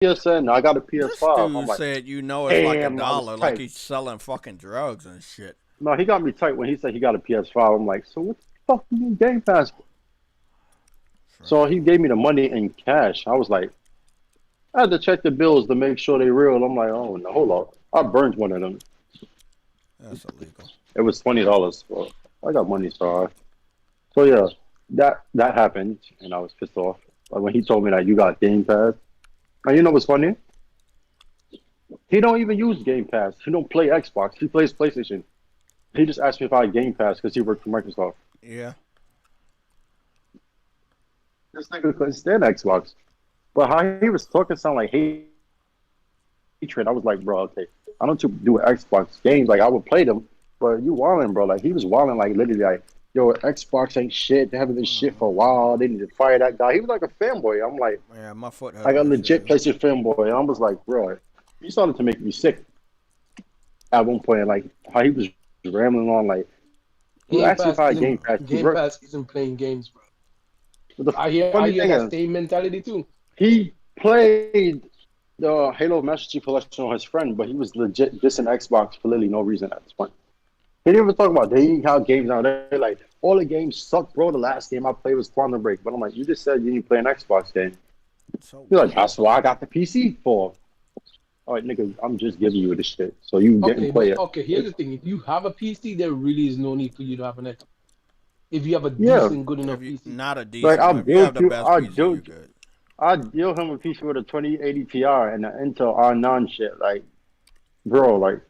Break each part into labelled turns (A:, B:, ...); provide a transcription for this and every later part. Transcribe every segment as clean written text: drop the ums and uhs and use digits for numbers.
A: PSN. I got a
B: This
A: PS5. I'm
B: dude
A: like,
B: said it's like a
A: damn, I was
B: dollar, like
A: tight.
B: he's selling fucking drugs and shit.
A: No, he got me tight when he said he got a PS5. I'm like, so what the fuck you mean Game Pass? So he gave me the money in cash. I was like, I had to check the bills to make sure they real. I'm like, oh no, hold up. I burned one of them.
B: That's illegal.
A: It was $20. Well, I got money, so so yeah, that happened, and I was pissed off. Like when he told me that you got Game Pass, and you know what's funny? He don't even use Game Pass. He don't play Xbox. He plays PlayStation. He just asked me if I had Game Pass because he worked for Microsoft.
B: Yeah.
A: This nigga couldn't stand Xbox. But how he was talking sound like hatred. I was like, bro, okay, I don't do Xbox games. Like I would play them, but you wilding, bro. Like he was wilding, like literally, like yo, Xbox ain't shit. They haven't been shit for a while. They need to fire that guy. He was like a fanboy. I'm like,
B: Yeah, my foot
A: like a
B: hurting and
A: legit
B: shit.
A: PlayStation fanboy. And I was like, bro, he started to make me sick at one point. Like how he was rambling on, like you
C: Game
A: asked me if
C: Pass
A: I had Game
C: isn't
A: Pass. He
C: Game
A: worked.
C: Pass isn't playing games, bro.
A: But the
C: I
A: funny
C: hear
A: thing
C: that
A: is,
C: same mentality too.
A: he played the Halo Master Chief Collection on his friend, but he was legit dissing Xbox for literally no reason at this point. He didn't even talk about dating how games are. They're like, all the games suck, bro. The last game I played was Quantum Break. But I'm like, you just said you didn't play an Xbox game.
B: So
A: He's like,
B: weird.
A: that's why I got the PC for. All right, nigga, I'm just giving you this shit. So you didn't
C: Okay,
A: play
C: but
A: it.
C: okay, here's the thing. If you have a PC, there really is no need for you to have an Xbox. If you have a
A: Yeah.
C: decent, good enough
B: If you
C: PC.
B: not a
A: Like,
B: decent one, if you have the best PC, you good.
A: I deal him a PC with a 2080 Ti and an Intel R9 shit. Like, bro, like,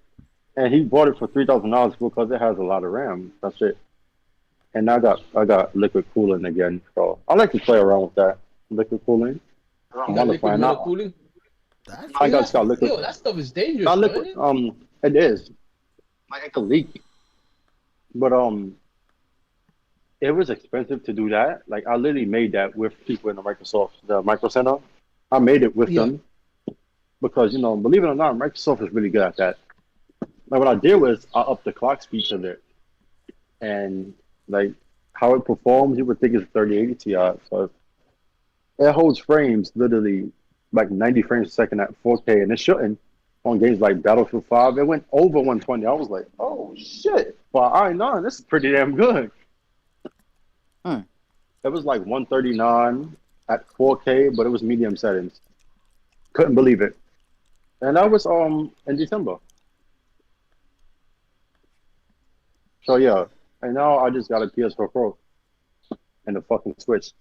A: and he bought it for $3,000 because it has a lot of RAM. That's it. And I got liquid cooling again. So I like to play around with that liquid cooling.
C: You
A: I'm
C: got liquid
A: modifying
C: metal
A: now.
C: cooling.
B: That's
A: I
C: Is
A: got
C: that
A: just got liquid,
C: yo? That stuff is dangerous,
A: not
C: though,
A: liquid.
C: isn't it?
A: It is like it can leak, but it was expensive to do that. Like I literally made that with people in the Micro Center. I made it with
C: Yeah.
A: them because believe it or not, Microsoft is really good at that. Like what I did was I upped the clock speed of it, and like how it performs, you would think it's 3080 Ti. So it holds frames literally like 90 frames a second at 4K, and it shouldn't on games like Battlefield 5. It went over 120. I was like, oh shit! But I know this is pretty damn good.
D: Hmm.
A: It was like 139 at 4K, but it was medium settings. Couldn't believe it. And that was in December. So yeah, and now I just got a PS4 Pro and a fucking Switch.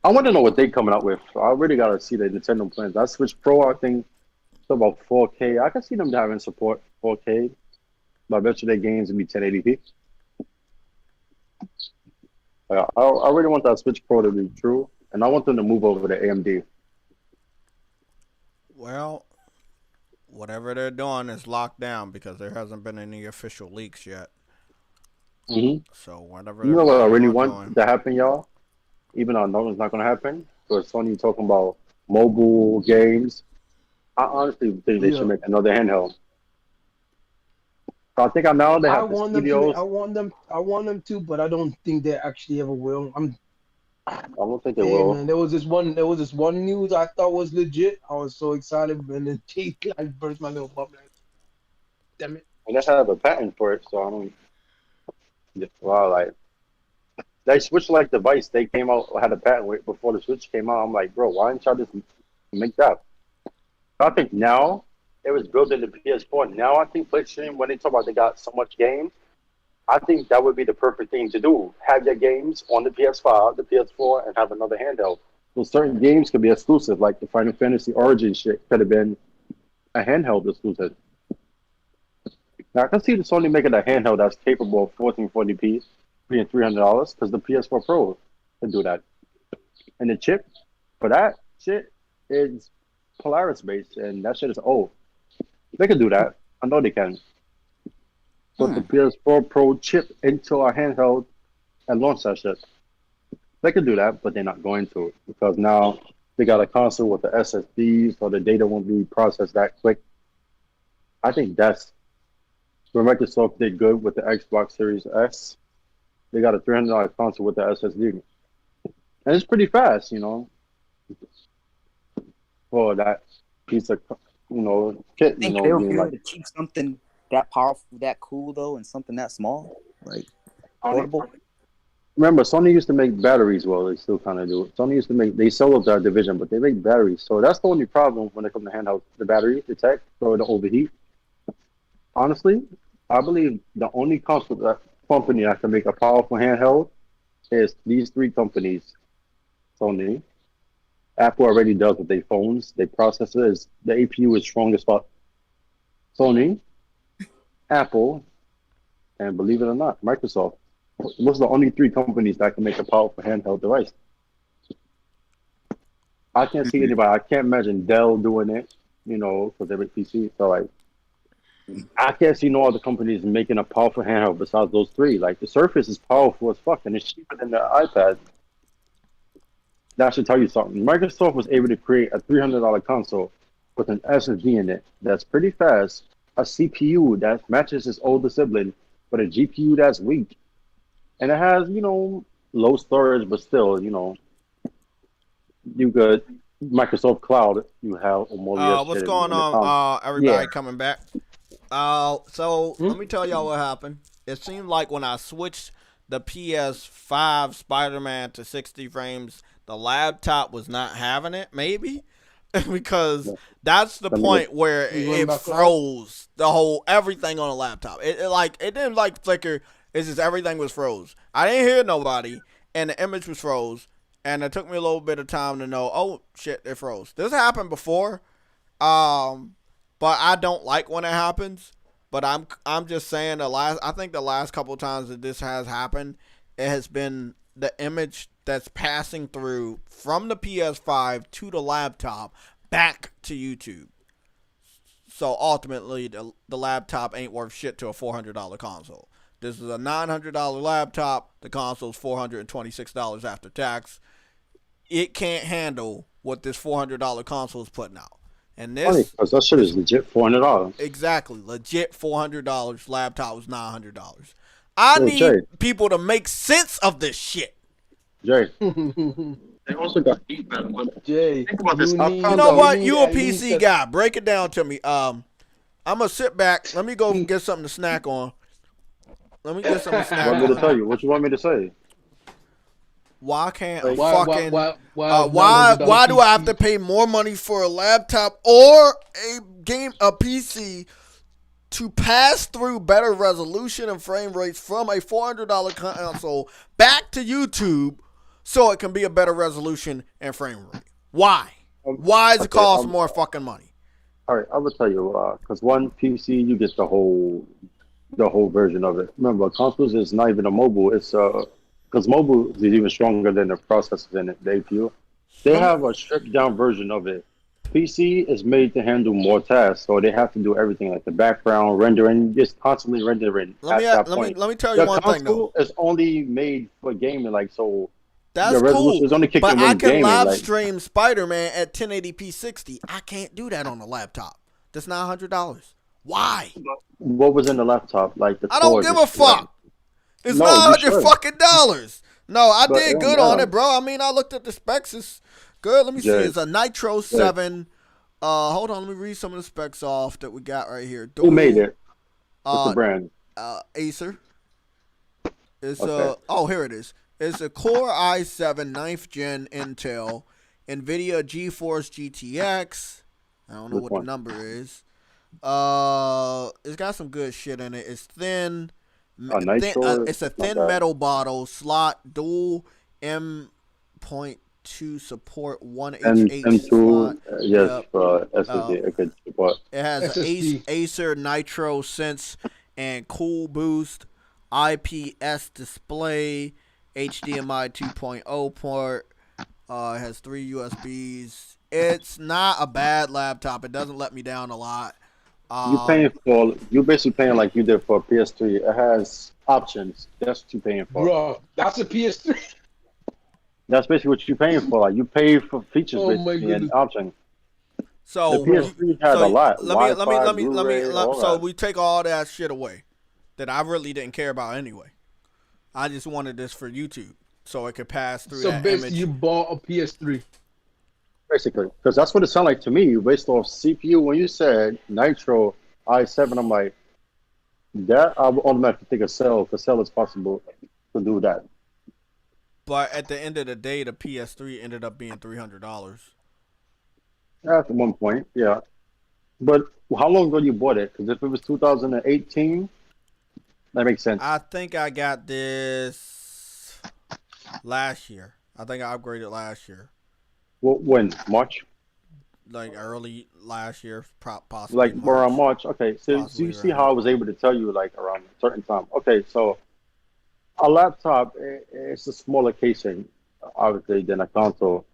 A: I want to know what they coming out with. I really gotta see the Nintendo plans. That Switch Pro, I think, it's about 4K. I can see them having support 4K, but I bet you their games will be 1080p. I really want that Switch Pro to be true, and I want them to move over to AMD.
B: well, whatever they're doing is locked down because there hasn't been any official leaks yet.
A: Hmm.
B: So whatever
A: You
B: they're
A: know what I
B: planning
A: really
B: on
A: want
B: doing.
A: to happen, y'all? Even though I know it's not going to happen, because Sony talking about mobile games. I honestly think they should
C: Yeah.
A: make another handheld. So I think I know they
C: I
A: have the
C: want them to.
A: studios.
C: I want them to, but I don't think they actually ever will. I'm.
A: I don't think they
C: Hey man,
A: will.
C: there was this one. There was this one news I thought was legit. I was so excited, and then I burst my little bubble. Damn it.
A: And they have a patent for it, so I don't. Wow, like they switched like device. They came out had a patent with before the Switch came out. I'm like, bro, why didn't y'all just make that? I think now it was built into PS4. Now I think PlayStation, when they talk about they got so much games, I think that would be the perfect thing to do. Have your games on the PS5, the PS4, and have another handheld. So certain games could be exclusive, like the Final Fantasy Origin shit could have been a handheld exclusive. Now I can see the Sony making a handheld that's capable of 1440p, being $300, because the PS4 Pro can do that. And the chip for that shit is Polaris based, and that shit is old. They can do that. I know they can. Put the
D: Hmm.
A: PS4 Pro chip into a handheld and launch that shit. They could do that, but they're not going to because now they got a console with the SSD, so the data won't be processed that quick. I think that's where Microsoft did good with the Xbox Series S. They got a $300 console with the SSD, and it's pretty fast. for that piece of, kit,
D: Think they'll be
A: being
D: able
A: like,
D: to keep something that powerful, that cool though, and something that small, like portable.
A: remember, Sony used to make batteries. Well, they still kind of do it. Sony used to make, they sell up that division, but they make batteries. So that's the only problem when it comes to handheld. The battery, the tech, or the overheat. Honestly, I believe the only company that can make a powerful handheld is these three companies. Sony, Apple already does with their phones. Their processor is, the APU is strong as fuck. Sony, Apple, and believe it or not, Microsoft. Those are the only three companies that can make a powerful handheld device. I can't see anybody. I can't imagine Dell doing it, because they make PC. So like, I can't see no other companies making a powerful handheld besides those three. Like the Surface is powerful as fuck, and it's cheaper than the iPad. That should tell you something. Microsoft was able to create a $300 console with an SSD in it that's pretty fast, a CPU that matches its older sibling, but a GPU that's weak, and it has low storage, but still you could Microsoft Cloud. You have all your
B: What's
A: shit
B: going
A: in the
B: on,
A: cloud.
B: everybody
D: Yeah.
B: coming back? So let me tell y'all what happened. It seemed like when I switched the PS5 Spider-Man to 60 frames, the laptop was not having it, maybe. Because that's the point where it froze the whole everything on the laptop. It didn't like flicker. It's just everything was froze. I didn't hear nobody, and the image was froze. And it took me a little bit of time to know, oh shit, it froze. This happened before, but I don't like when it happens. But I'm just saying I think the last couple of times that this has happened, it has been the image that's passing through from the PS5 to the laptop back to YouTube. So ultimately, the laptop ain't worth shit to a $400 console. This is a $900 laptop. The console's $426 after tax. It can't handle what this $400 console is putting out. And this,
A: because that shit is legit $400.
B: exactly, legit $400. Laptop was $900. I need
A: Jay.
B: people to make sense of this shit.
A: Jay, they also got feedback.
C: Jay,
A: Think about this.
B: You know what? You a PC guy. Break it down to me. I'm gonna sit back. Let me go get something to snack on. Let me get something to snack
A: What
B: on.
A: want me to tell you? What you want me to say?
B: Why can't a
C: Why
B: why do I have to pay more money for a laptop or a PC to pass through better resolution and frame rates from a $400 console back to YouTube so it can be a better resolution and frame rate? Why? Why does it cost more fucking money?
A: All right, I will tell you because one PC you get the whole version of it. Remember, consoles is not even a mobile. It's because mobile is even stronger than the processors in it, the APU. They have a stripped down version of it. PC is made to handle more tasks, so they have to do everything like the background rendering, just constantly rendering.
B: Let me tell you one thing though.
A: The console is only made for gaming, like so.
B: That's
A: the resolution
B: cool,
A: is only
B: but I can
A: gaming,
B: live stream Spider-Man at 1080p 60. I can't do that on the laptop. That's $900. Why?
A: What was in the laptop? Like the
B: I don't give a fuck. It's $900 fucking dollars. No, I did good on it, bro. I mean, I looked at the specs. It's good. Let me see. It's a Nitro 7. Hold on. Let me read some of the specs off that we got right here.
A: Who made it? What's the brand?
B: Acer. It's here it is. It's a Core i7 9th Gen Intel, NVIDIA GeForce GTX. I don't know what the number is. It's got some good shit in it. It's thin. It's a thin metal bottle, slot, dual M.2 support, 1H8 slot.
A: Yes, SSD. It could support.
B: It has an Acer Nitro Sense and Cool Boost, IPS display, HDMI 2.0 port. It has 3 USBs. It's not a bad laptop. It doesn't let me down a lot.
A: You're basically paying like you did for PS3. It has options. That's what you're paying for.
C: Bro, that's a PS3.
A: That's basically what you're paying for. Like you pay for features basically and options.
B: So
A: the PS3 has a lot.
B: Let me. So we take all that shit away that I really didn't care about anyway. I just wanted this for YouTube so it could pass through.
C: So
B: that
C: basically,
B: image.
C: you bought a PS3.
A: basically, because that's what it sounded like to me based off CPU. When you said Nitro i7, I'm like, that I would automatically think of Cell, because Cell is possible to do that.
B: But at the end of the day, the PS3 ended up being $300.
A: At one point, yeah. But how long ago you bought it? Because if it was 2018, that makes sense.
B: I think I got this last year. I think I upgraded last year.
A: Well, when? March?
B: Like early last year, possibly
A: Like
B: March.
A: around March? Okay, so you
B: Possibly
A: see
B: around
A: how I was able to tell you like around a certain time. Okay, so a laptop, it's a smaller casing, obviously, than a console.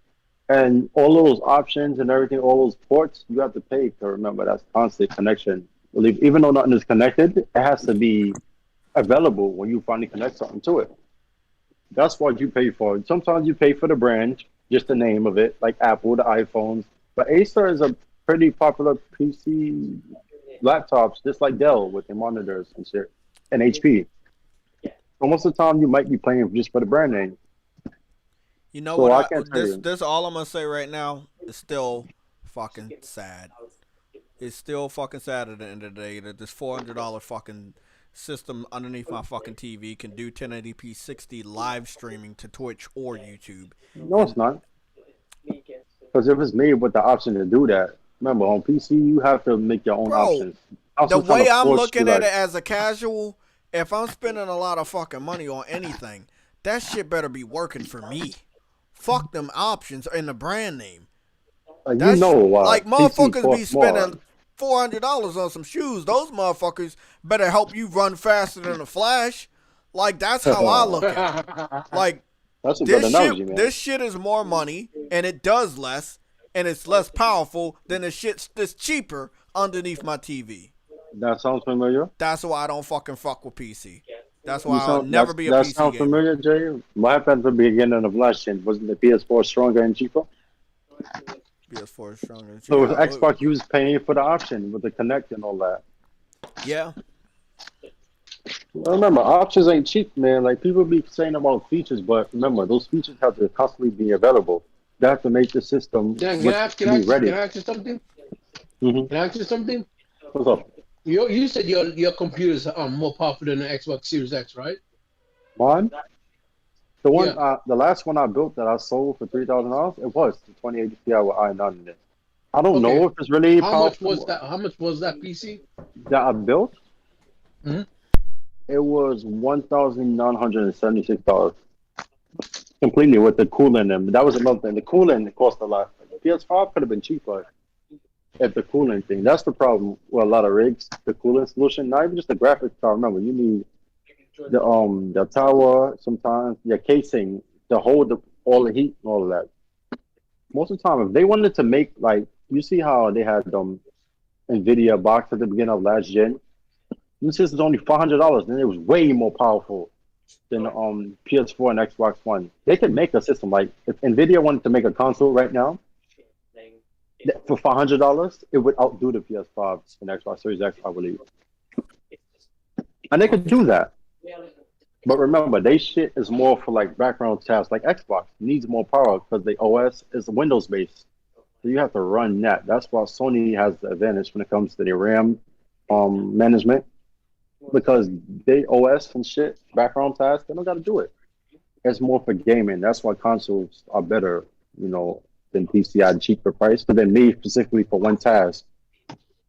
A: And all those options and everything, all those ports, you have to pay to remember that's constant connection. Even though nothing is connected, it has to be available when you finally connect something to it. That's what you pay for. Sometimes you pay for the brand, just the name of it, like Apple, the iPhones. But Acer is a pretty popular PC laptops, just like Dell with their monitors and shit, and HP. So most of the time, you might be paying just for the brand name.
B: You know
A: So
B: what?
A: I can't tell you.
B: This all I'm gonna say right now is still fucking sad. It's still fucking sad at the end of the day that this $400 fucking system underneath my fucking TV can do 1080p 60 live streaming to Twitch or YouTube.
A: No, it's not. Because if it's made with the option to do that, remember on PC you have to make your own
B: Bro,
A: options.
B: The
A: Also trying
B: way
A: to
B: I'm
A: force
B: looking
A: you,
B: at
A: like,
B: it as a casual, if I'm spending a lot of fucking money on anything, that shit better be working for me. Fuck them options in the brand name.
A: like
B: Like
A: PC
B: motherfuckers be
A: costs more.
B: spending $400 on some shoes. Those motherfuckers better help you run faster than a Flash. Like that's how I look at it. Like
A: That's a good analogy, man.
B: this shit is more money and it does less and it's less powerful than the shit that's cheaper underneath my TV.
A: That sounds familiar.
B: That's why I don't fucking fuck with PC. That's why I'll never be a
A: that
B: PC
A: sound
B: gamer.
A: familiar, Jay? What happened at the beginning of last gen? Wasn't the PS4 stronger and cheaper?
B: PS4 is stronger.
A: So with Xbox, you was paying for the option with the Connect and all that.
B: Yeah.
A: Remember, options ain't cheap, man. Like people be saying about features, but remember, those features have to constantly be available. They have to make the system
C: Can
A: be
C: I ask you something?
A: Mm-hmm.
C: Can I ask you something?
A: What's up?
C: You said your computers are more powerful than the Xbox Series X, right?
A: Mine? The one,
C: Yeah.
A: the last one I built that I sold for $3,000, it was the 2080 Ti with i9 in it. I don't know if it's really
C: How
A: powerful.
C: How much was that PC?
A: That I built?
C: Mhm.
A: It was $1,976 completely with the cooling. And that was another thing. The cooling cost a lot. The PS5 could have been cheaper if the cooling thing. That's the problem with a lot of rigs. The cooling solution, not even just the graphics card. Remember, you need the tower, sometimes your casing to hold all the heat and all of that. Most of the time, if they wanted to make like you see how they had NVIDIA box at the beginning of last gen. This is only $500, and it was way more powerful than PS4 and Xbox One. They could make a system like if NVIDIA wanted to make a console right now for $500, it would outdo the PS5 and Xbox Series X, I believe. And they could do that. But remember, they shit is more for like background tasks. Like Xbox needs more power because the OS is Windows based, so you have to run that. That's why Sony has the advantage when it comes to their RAM management, because they OS and shit background tasks they don't got to do it. It's more for gaming. That's why consoles are better, than PC at a cheaper price, but they're made specifically for one task.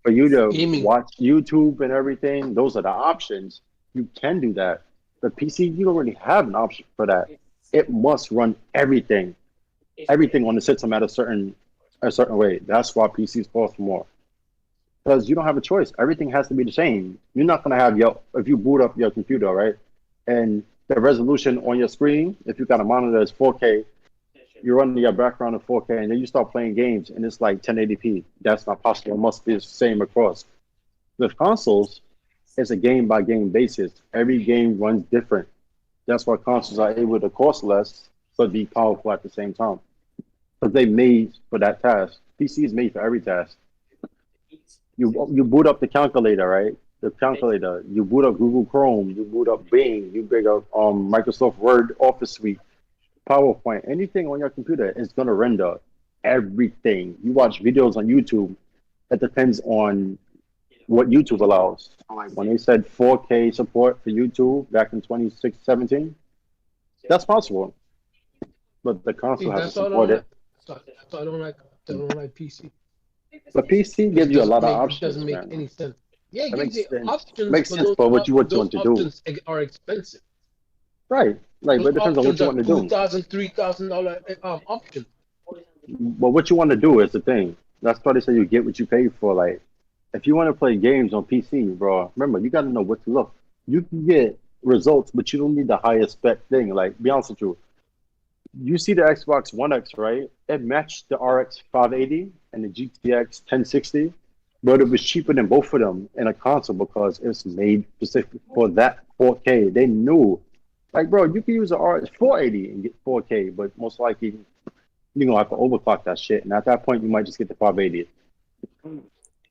A: For you to
C: Gaming.
A: watch YouTube and everything, those are the options. You can do that. The PC, you don't really have an option for that. It must run everything on the system at a certain way. That's why PCs cost more. Because you don't have a choice. Everything has to be the same. You're not gonna have if you boot up your computer, right? And the resolution on your screen, if you got a monitor that's 4K, you're running your background in 4K, and then you start playing games, and it's like 1080p. That's not possible. It must be the same across. With consoles, it's a game-by-game basis. Every game runs different. That's why consoles are able to cost less, but be powerful at the same time. Because they made for that task. PC is made for every task. You boot up the calculator, right? The calculator. You boot up Google Chrome. You boot up Bing. You boot up Microsoft Word, Office Suite, PowerPoint. Anything on your computer is going to render everything. You watch videos on YouTube. That depends on what YouTube allows. Like when they said 4K support for YouTube back in 2017, that's possible. But the
C: See,
A: console has to
C: that's all I don't
A: support
C: like.
A: it.
C: That's why I don't like. I don't like PC.
A: But PC
C: Because
A: gives you a lot of
C: it doesn't
A: options,
C: make
A: man.
C: any sense. Yeah, it
A: That
C: gives
A: makes
C: you
A: sense.
C: options,
A: Makes
C: but
A: sense for what you want
C: those
A: to do.
C: options are expensive.
A: Right. Like, but
C: Those
A: it depends on what
C: options
A: you
C: are
A: want to do.
C: $2,000, $3,000 options.
A: But what you want to do is the thing. That's why they say you get what you pay for. Like, if you want to play games on PC, bro, remember, you got to know what to look. You can get results, but you don't need the highest spec thing. Like, be honest with you. You see the Xbox One X, right? It matched the RX 580 and the GTX 1060, but it was cheaper than both of them in a console because it's made specific for that 4K. They knew, like, bro, you can use the RX 480 and get 4K, but most likely you're gonna have to overclock that shit. And at that point, you might just get the 580.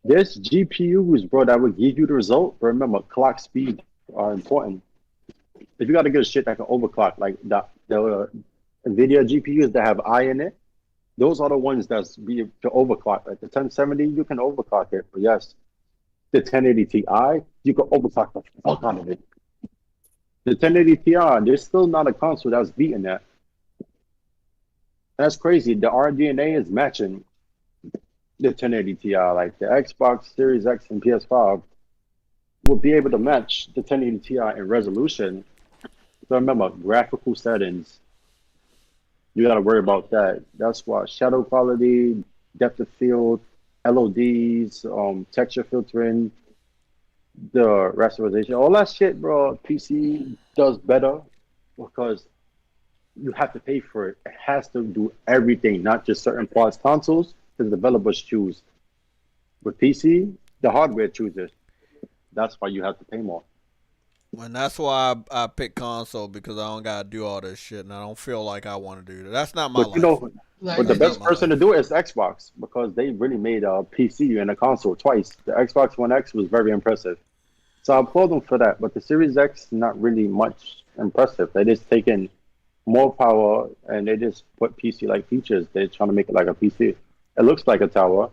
A: There's GPUs, bro, that would give you the result. But remember, clock speed are important. If you got to get shit that can overclock, like the NVIDIA GPUs that have I in it, those are the ones that's be to overclock. Like the 1070, you can overclock it. But yes, the 1080 Ti, you can overclock the fuck out of it. The 1080 Ti, there's still not a console that's beating that. That's crazy. The RDNA is matching the 1080 Ti. Like the Xbox Series X and PS5 will be able to match the 1080 Ti in resolution. So remember, graphical settings, you got to worry about that. That's why shadow quality, depth of field, LODs, texture filtering, the rasterization, all that shit, bro. PC does better because you have to pay for it. It has to do everything, not just certain parts. Consoles, the developers choose. With PC, the hardware chooses. That's why you have to pay more.
B: And that's why I pick console because I don't gotta do all this shit, and I don't feel like I want to do that. That's not my
A: But
B: life.
A: you know,
C: Like,
A: but the
C: it
A: best
C: just,
A: person to do it is Xbox because they really made a PC and a console twice. The Xbox One X was very impressive. So I applaud them for that. But the Series X, not really much impressive. They just taken more power and they just put PC-like features. They're trying to make it like a PC. It looks like a tower.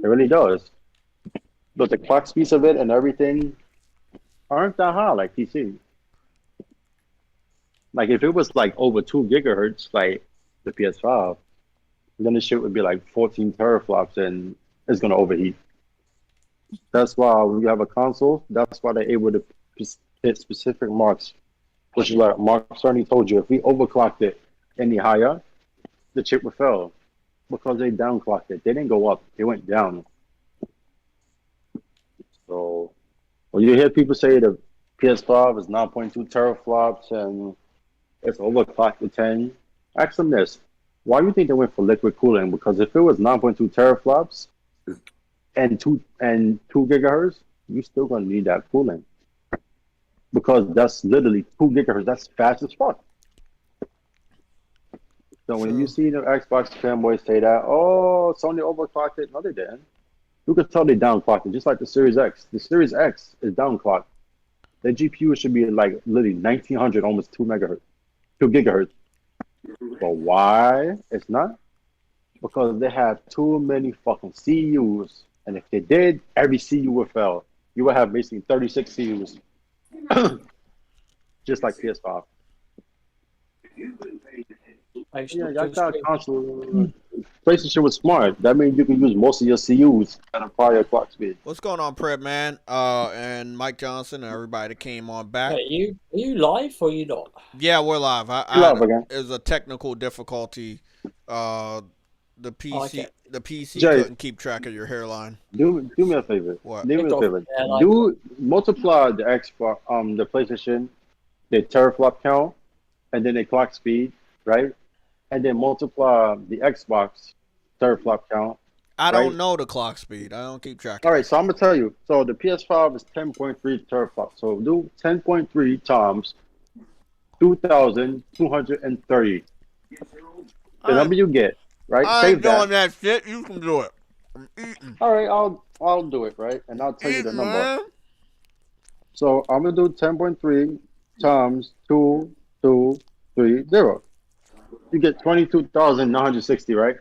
A: It really does. But the clock speeds of it and everything aren't that high like PC. Like if it was like over 2 GHz, like the PS5, then the shit would be like 14 teraflops and it's gonna overheat. That's why when you have a console, that's why they're able to hit specific marks, which is like Mark certainly told you. If we overclocked it any higher, the chip would fail because they downclocked it. They didn't go up; they went down. So when you hear people say the PS5 is 9.2 teraflops and it's overclocked to 10, ask them this: why do you think they went for liquid cooling? Because if it was 9.2 teraflops and two gigahertz, you still gonna need that cooling because that's literally 2 gigahertz. That's fast as fuck. So when you
B: True.
A: see the Xbox fanboys say that, oh, Sony overclocked it, no, they didn't. You could tell they downclocked it, just like the Series X. The Series X is downclocked. The GPU should be like literally 1900, almost 2 gigahertz. But why it's not? Because they have too many fucking CUs. And if they did, every CU would fail. You would have basically 36 CUs. Just like PS5. Yeah, y'all got a console. PlayStation was smart. That means you can use most of your CUs at a higher clock speed.
B: What's going on, Prep Man? And Mike Johnson and everybody that came on back.
E: Hey, are you live or you not?
B: Yeah, we're live. It was a technical difficulty. The PC
A: Jay,
B: couldn't keep track of your hairline.
A: do me a favor.
B: What?
A: Do me a favor.
E: Yeah, like-
A: Do multiply the Xbox, the PlayStation, the teraflop count, and then the clock speed, right? And then multiply the Xbox teraflop count.
B: I don't know the clock speed. I don't keep track.
A: All right, so I'm gonna tell you. So the PS5 is 10.3 teraflops. So do 10.3 times 2,230. The number you get, right?
B: I
A: Save
B: ain't doing
A: that.
B: that shit. You can do it. I'm eating.
A: All right, I'll do it, right? And I'll tell you the number.
B: Man.
A: So I'm gonna do 10.3 times 2,230. You get 22,960, right?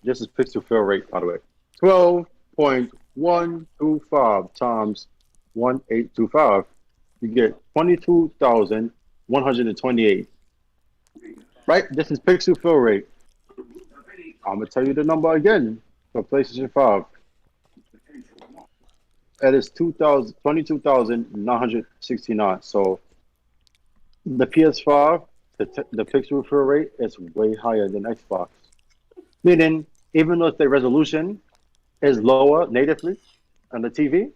A: This is pixel fill rate, by the way. 12.125 times 1825. You get 22,128. Right? This is pixel fill rate. I'm gonna tell you the number again for PlayStation 5. That is 22,969. So the PS5, the pixel fill rate is way higher than Xbox. Meaning, even though the resolution is lower natively on the TV,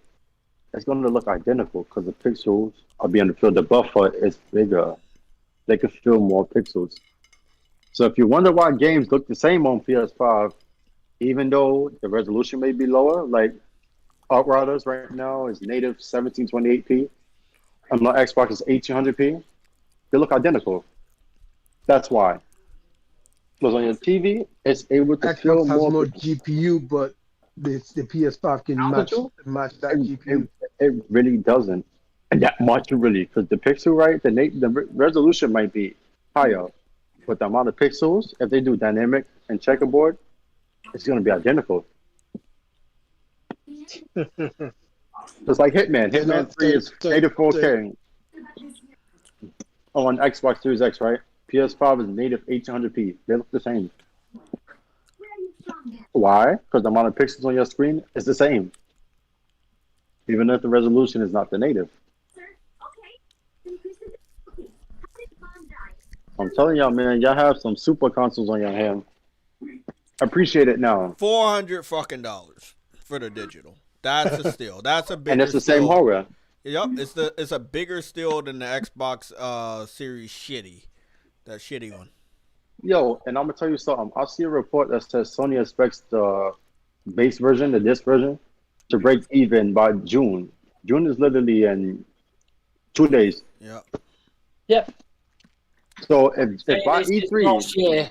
A: it's going to look identical because the pixels are being filled. The buffer is bigger. They can fill more pixels. So if you wonder why games look the same on PS5, even though the resolution may be lower, like Outriders right now is native 1728p, and my Xbox is 1800p, they look identical. That's why. Because on your TV, it's able to fill
C: Xbox has
A: more
C: more GPU, but the PS5 can match that GPU.
A: It really doesn't. And that much really, because the pixel, right, the resolution might be higher, but the amount of pixels, if they do dynamic and checkerboard, it's going to be identical. Just like Hitman. Hitman 3 is native 4K on Xbox Series X, right? PS5 is native 1800p. They look the same. Why? Because the amount of pixels on your screen is the same. Even if the resolution is not the native. I'm telling y'all, man, y'all have some super consoles on your hand. Appreciate it now.
B: $400 fucking for the digital. That's a steal. That's a bigger
A: and it's the same hardware.
B: Yep, it's a bigger steal than the Xbox Series shitty. That shitty one.
A: Yo, and I'm gonna tell you something. I see a report that says Sony expects the base version, the disc version, to break even by June. June is literally in 2 days.
E: Yep.
A: So if by E3,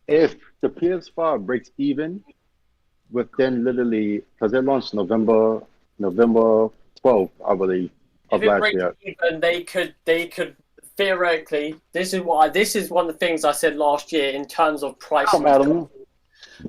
A: if the PS5 breaks even within literally, because it launched November 12th, I believe, of last year.
E: Even, they could theoretically. This is one of the things I said last year in terms of pricing.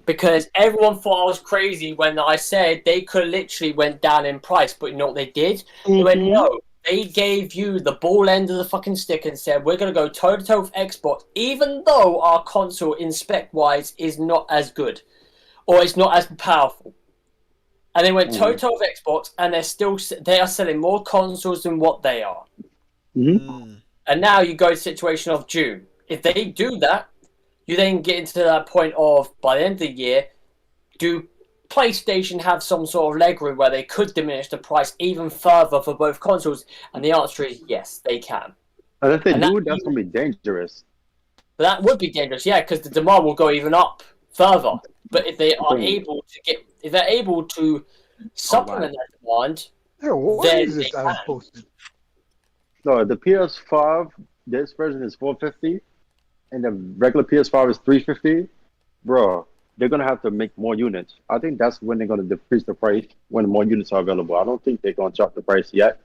E: Because everyone thought I was crazy when I said they could literally went down in price, but you know what they did? They went, no. They gave you the ball end of the fucking stick and said, we're going to go toe-to-toe with Xbox, even though our console in spec-wise is not as good. Or it's not as powerful. And they went toe-to-toe with Xbox, and they are selling more consoles than what they are. And now you go to the situation of June. If they do that, you then get into that point of, by the end of the year, do PlayStation have some sort of leg room where they could diminish the price even further for both consoles? And the answer is yes, they can.
A: And if they do, that's going to be dangerous.
E: But that would be dangerous, yeah, because the demand will go even up further. But if they are able to supplement that demand,
C: then they can.
A: No, the PS5, this version is $450, and the regular PS5 is $350. Bro, they're gonna have to make more units. I think that's when they're gonna decrease the price when more units are available. I don't think they're gonna drop the price yet.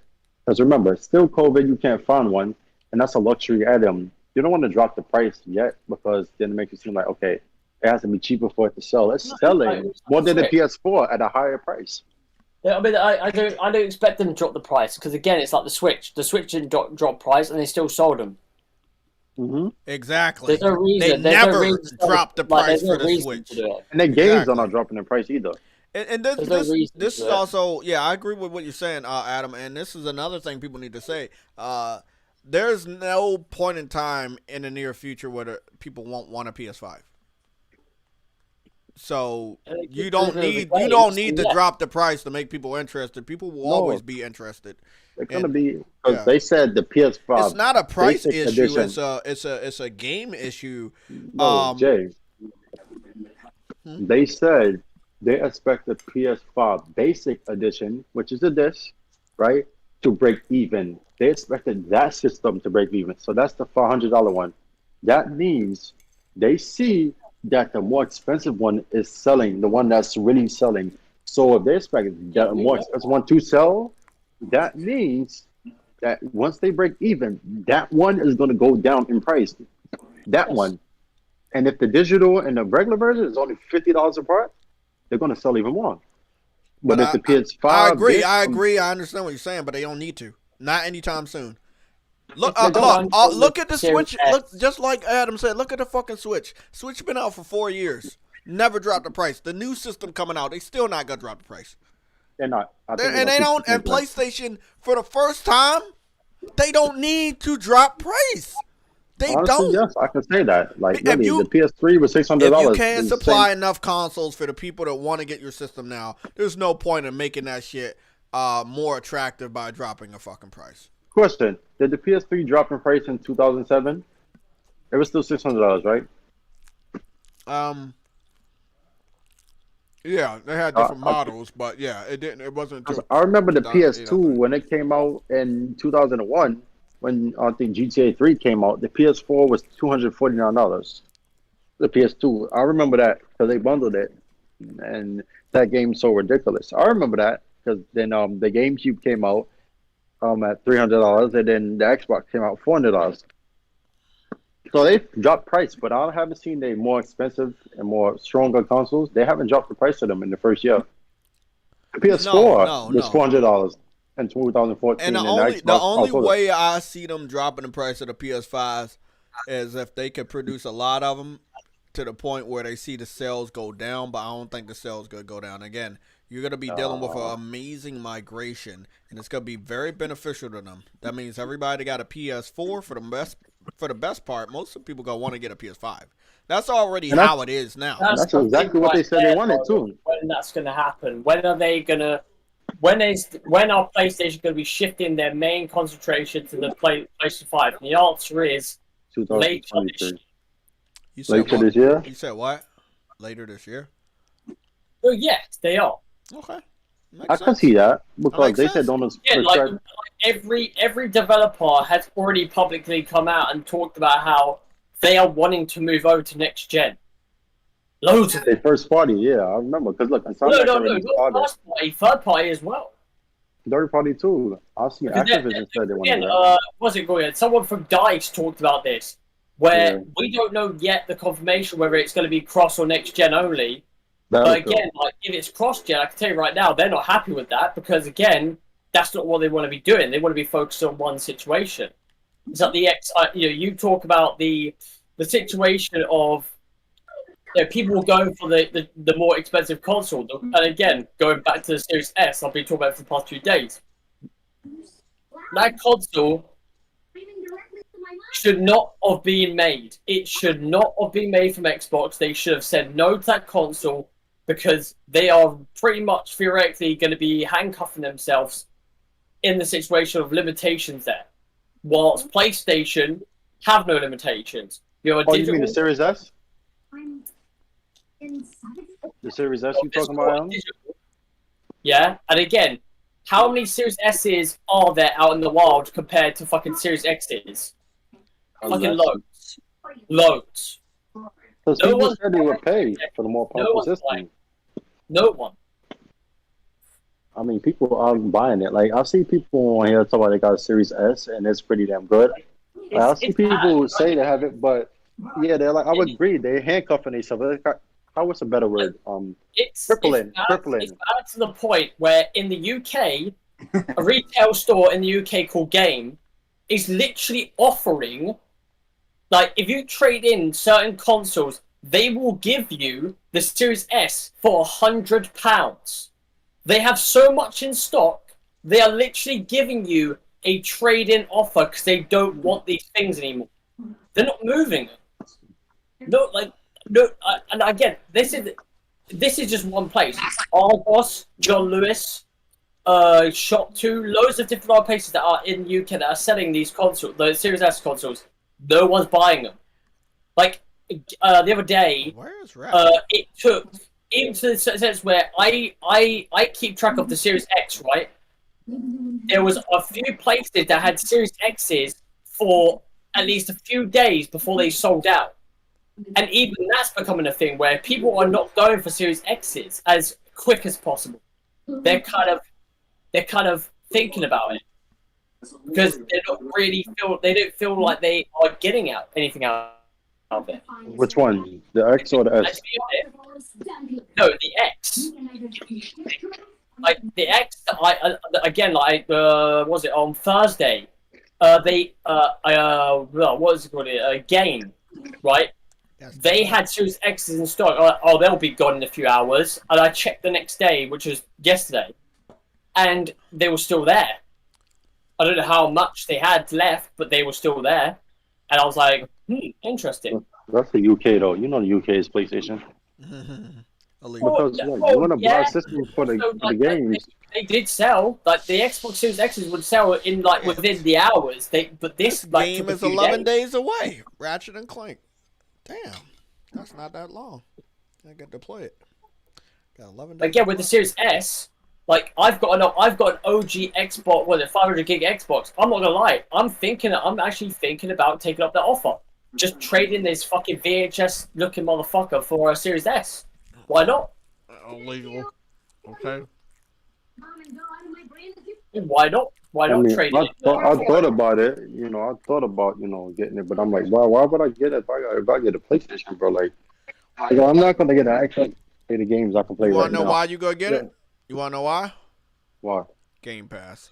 A: Because remember, still COVID, you can't find one, and that's a luxury item. You don't want to drop the price yet because then it makes you seem like, okay, it has to be cheaper for it to sell. It's selling more than the PS4 at a higher price.
E: Yeah, I mean, I don't expect them to drop the price because again, it's like the Switch. The Switch didn't drop price, and they still sold them.
B: Exactly.
E: There's no reason.
B: They never dropped the price for the Switch.
A: And their games are not dropping the price either.
B: And this is also, I agree with what you're saying, Adam. And this is another thing people need to say. There's no point in time in the near future where people won't want a PS5. So you don't need to drop the price to make people interested. People will always be interested.
A: They're gonna be because they said the PS5.
B: It's not a price issue.
A: Edition.
B: It's a game issue.
A: No, Jay. They said they expect the PS5 Basic Edition, which is the disc, right, to break even. They expected that system to break even. So that's the $400 one. That means they see that the more expensive one is selling, the one that's really selling. So if they expect that more expensive one to sell, that means that once they break even, that one is going to go down in price. That one. And if the digital and the regular version is only $50 apart, they're going to sell even more. But if the PS5,
B: I agree. I understand what you're saying, but they don't need to. Not anytime soon. Look at the Switch. Look, just like Adam said, look at the fucking Switch. Switch been out for 4 years. Never dropped the price. The new system coming out, they still not gonna drop the price.
A: They're not.
B: And they don't. And PlayStation, for the first time, they don't need to drop price. They
A: Honestly,
B: don't.
A: Yes, I can say that. Like, really, the PS3 was $600.
B: If you can't supply enough consoles for the people that want to get your system now, there's no point in making that shit more attractive by dropping a fucking price.
A: Question: did the PS3 drop in price in 2007? It was still $600, right?
B: Yeah, they had different models, but yeah, it didn't. It wasn't.
A: I remember the PS2 when it came out in 2001. When I think GTA 3 came out, the PS4 was $249. The PS2, I remember that because they bundled it, and that game's so ridiculous. I remember that because then the GameCube came out at $300, and then the Xbox came out $400. So they dropped price, but I haven't seen the more expensive and more stronger consoles. They haven't dropped the price of them in the first year. The PS4 was $400 in 2014.
B: And the only way I see them dropping the price of the PS5s is if they could produce a lot of them to the point where they see the sales go down, but I don't think the sales going to go down. Again, you're going to be dealing with an amazing migration, and it's going to be very beneficial to them. That means everybody got a PS4 for the best part. Most of the people going to want to get a PS5. That's already how it is now.
A: That's exactly what they said they wanted too.
E: When that's going to happen? When are they going to? When our PlayStation going to be shifting their main concentration to the PlayStation 5? And the answer is later this year.
A: Later this year?
B: You said what? Later this year?
E: Well, yes, they are.
B: Okay.
A: I can see that because they said don't.
E: Yeah, like every developer has already publicly come out and talked about how they are wanting to move over to next gen. Loads of
A: their first party, yeah, I remember. Because look,
E: no, first party, third party as well.
A: Third party too. I've seen Activision said they wanted that.
E: What's it going? Someone from DICE talked about this, where we don't know yet the confirmation whether it's going to be cross or next gen only. But again, like if it's cross gen, I can tell you right now, they're not happy with that because again, that's not what they want to be doing. They want to be focused on one situation. It's like you talk about the situation of people will go for the more expensive console. And again, going back to the Series S, I've been talking about it for the past 2 days. That console should not have been made. It should not have been made from Xbox. They should have said no to that console because they are pretty much theoretically going to be handcuffing themselves in the situation of limitations there. Whilst PlayStation have no limitations.
A: You mean the Series S? The Series S you talking about?
E: Yeah, and again, how many Series S's are there out in the wild compared to fucking Series X's? Fucking loads. Loads.
A: Because people said they would pay for the more powerful system.
E: No one.
A: I mean, people are buying it. Like, I see people on here talking about they got a Series S and it's pretty damn good. I see people say they have it, but yeah, they're like, I would agree. They're handcuffing themselves. How was a better word? Crippling.
E: It's bad to the point where in the UK, a retail store in the UK called Game is literally offering, like, if you trade in certain consoles, they will give you the Series S for £100. They have so much in stock, they are literally giving you a trade-in offer because they don't want these things anymore. They're not moving them. And again, this is just one place. Argos, John Lewis, Shop 2, loads of different other places that are in the UK that are selling these consoles, the Series S consoles. No one's buying them. Like the other day,
B: where's Ratchet?
E: It took into the sense where I keep track of the Series X, right? There was a few places that had Series X's for at least a few days before they sold out. And even that's becoming a thing where people are not going for Series X's as quick as possible. They're kind of thinking about it because they don't feel like they are getting anything out of it.
A: Which one? The X or the
E: And
A: S?
E: to be honest, no, the X. Like the X, again, like was it on Thursday? What was it called? A game, right? They had Series X's in stock. Oh, they'll be gone in a few hours. And I checked the next day, which was yesterday, and they were still there. I don't know how much they had left, but they were still there. And I was like, interesting.
A: That's the UK though. You know the UK is PlayStation. Because you want to buy systems for the games.
E: They did sell. Like the Xbox Series X's would sell in like within the hours. But this like,
B: game is 11 days away. Ratchet and Clank. Damn, that's not that long. I get to play it. Got 11 days.
E: Again, with the Series S, like I've got an OG Xbox, what is it, 500 gig Xbox. I'm not gonna lie. I'm actually thinking about taking up that offer. Just trading this fucking VHS looking motherfucker for a Series S. Why not?
B: Illegal. Okay.
E: Why not? Why not trade it?
A: I thought about it. I thought about getting it, but I'm like, why would I get it if I get a PlayStation, bro? Like, I'm not gonna get an Xbox. Play the games I can play right now.
B: You wanna know why you gonna get it? You wanna know why?
A: Why?
B: Game Pass.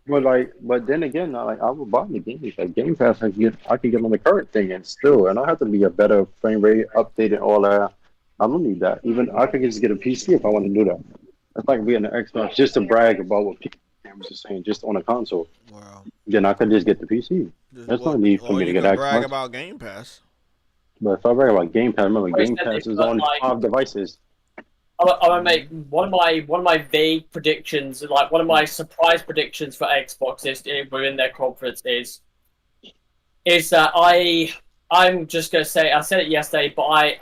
A: But then again, I would buy the games. Like Game Pass, I can get on the current thing and I have to be a better frame rate, updated, all that. I don't need that. Even I could just get a PC if I want to do that. It's like being an Xbox just to brag about what people are saying just on a console.
B: Wow.
A: Then I could just get the PC. There's no need for me to get Xbox.
B: Brag about Game Pass.
A: But if I brag about Game Pass, remember Game Pass is on 5 devices.
E: I'm gonna make one of my vague predictions, like one of my surprise predictions for Xbox within their conference is that I'm just gonna say I said it yesterday, but I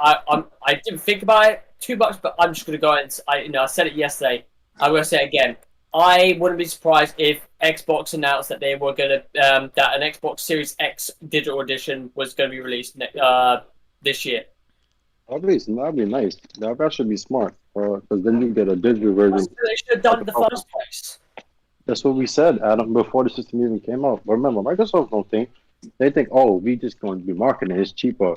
E: didn't think about it too much, but I'm just gonna go and I said it yesterday. I'm gonna say it again. I wouldn't be surprised if Xbox announced that they were gonna that an Xbox Series X digital edition was gonna be released this year.
A: That'd be nice. That should be smart, because then you get a digital version.
E: That's what they should have done in the first place.
A: That's what we said, Adam, before the system even came out. But remember, Microsoft don't think. They think, we just going to be marketing it. It's cheaper.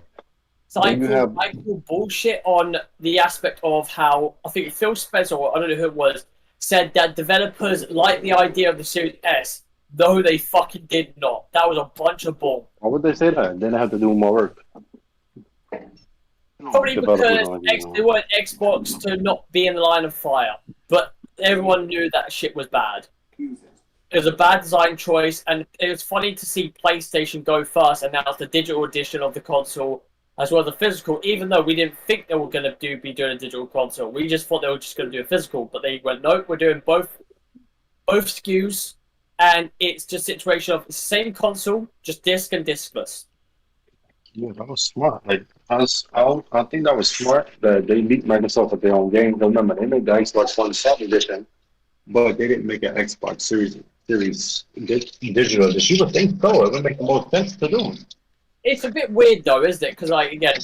E: So I call bullshit on the aspect of how, I think Phil Spencer, or I don't know who it was, said that developers like the idea of the Series S, though they fucking did not. That was a bunch of bull.
A: Why would they say that? Then they have to do more work.
E: Probably because they want Xbox to not be in the line of fire. But everyone knew that shit was bad. It was a bad design choice, and it was funny to see PlayStation go first and announce the digital edition of the console as well as the physical, even though we didn't think they were going to be doing a digital console. We just thought they were just going to do a physical, but they went, nope, we're doing both SKUs, and it's just a situation of the same console, just disc and discless.
A: Yeah, that was smart. I think that was smart that they beat Microsoft at their own game. Remember, they made the Xbox One South Edition, but they didn't make an Xbox Series digital edition. You would think so. It would make the most sense to do.
E: It's a bit weird though, isn't it? Because again,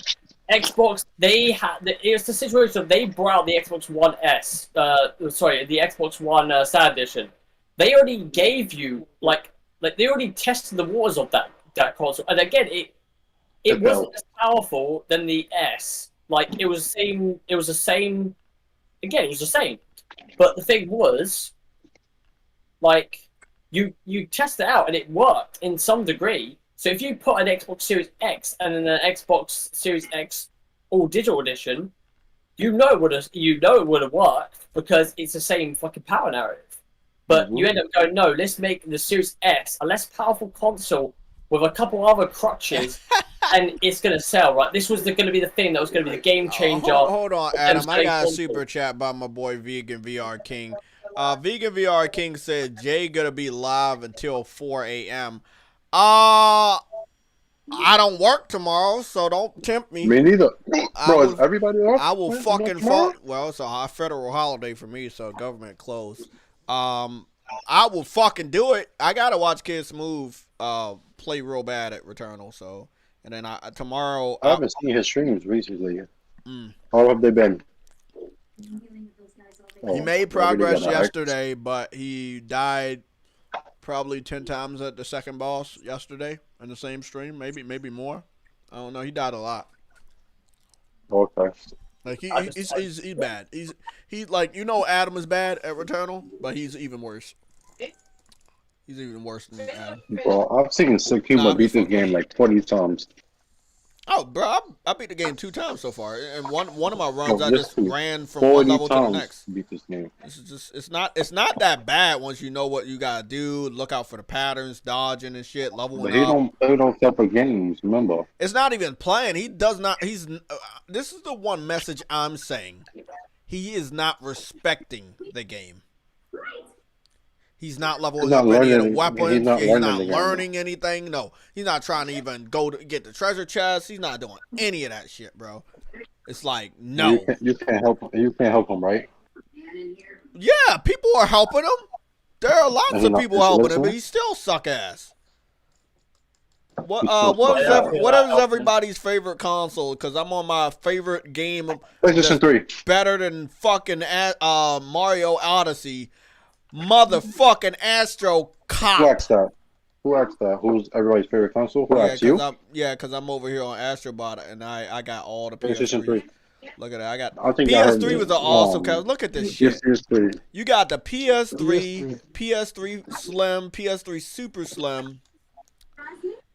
E: Xbox, it's the situation of they brought out the Xbox One S, the Xbox One Sad Edition. They already gave you like they already tested the waters of that console, and again, it wasn't as powerful than the S. Like it was the same. Again, it was the same. But the thing was, like you test it out and it worked in some degree. So if you put an Xbox Series X and an Xbox Series X all digital edition, you know it would have worked because it's the same fucking power narrative. But you end up going, no, let's make the Series S a less powerful console with a couple other crutches, and it's gonna sell, right? This was going to be the thing that was going to be the game changer.
B: Hold on, Adam. I got a super chat by my boy Vegan VR King. Vegan VR King said Jay gonna be live until 4 a.m. I don't work tomorrow, so don't tempt me.
A: Me neither. Bro, is everybody off?
B: I will fucking fall. Well, it's a federal holiday for me, so government closed. I will fucking do it. I gotta watch Kid Smooth play real bad at Returnal, so and then tomorrow.
A: I haven't seen his streams recently. How have they been?
B: He made progress yesterday, but he died probably 10 times at the second boss yesterday in the same stream, maybe more. I don't know. He died a lot.
A: Okay.
B: Like he's bad. He's like, you know, Adam is bad at Returnal, but he's even worse. He's even worse than Adam.
A: Bro, I've seen Sakuma beat this game like 20 times.
B: Oh, bro, I beat the game 2 times so far, and one of my runs I just ran from
A: 40
B: one level to the next.
A: Beat this game.
B: This is just it's not that bad once you know what you gotta do. Look out for the patterns, dodging and shit, leveling
A: But he
B: up.
A: don't play those type of games. Remember,
B: It's not even playing. He does not. He's. This is the one message I'm saying. He is not respecting the game. He's not leveling up any of the weapons. He's not learning anything. No, he's not trying to even go to get the treasure chest. He's not doing any of that shit, bro. It's like, no.
A: You can't help him. You can't help him, right?
B: Yeah, people are helping him. There are lots of people helping him, but he still suck ass. What is everybody's favorite console? Because I'm on my favorite game.
A: PlayStation 3.
B: Better than fucking Mario Odyssey. Motherfucking Astro Cop.
A: Who asked that? Who's everybody's favorite console? Who asked you?
B: Because I'm over here on Astrobot and I got all the
A: PlayStation 3.
B: Look at that.
A: I think
B: PS3 was an awesome console. Look at this shit.
A: PS3.
B: You got the PS3, PS3 Slim, PS3 Super Slim.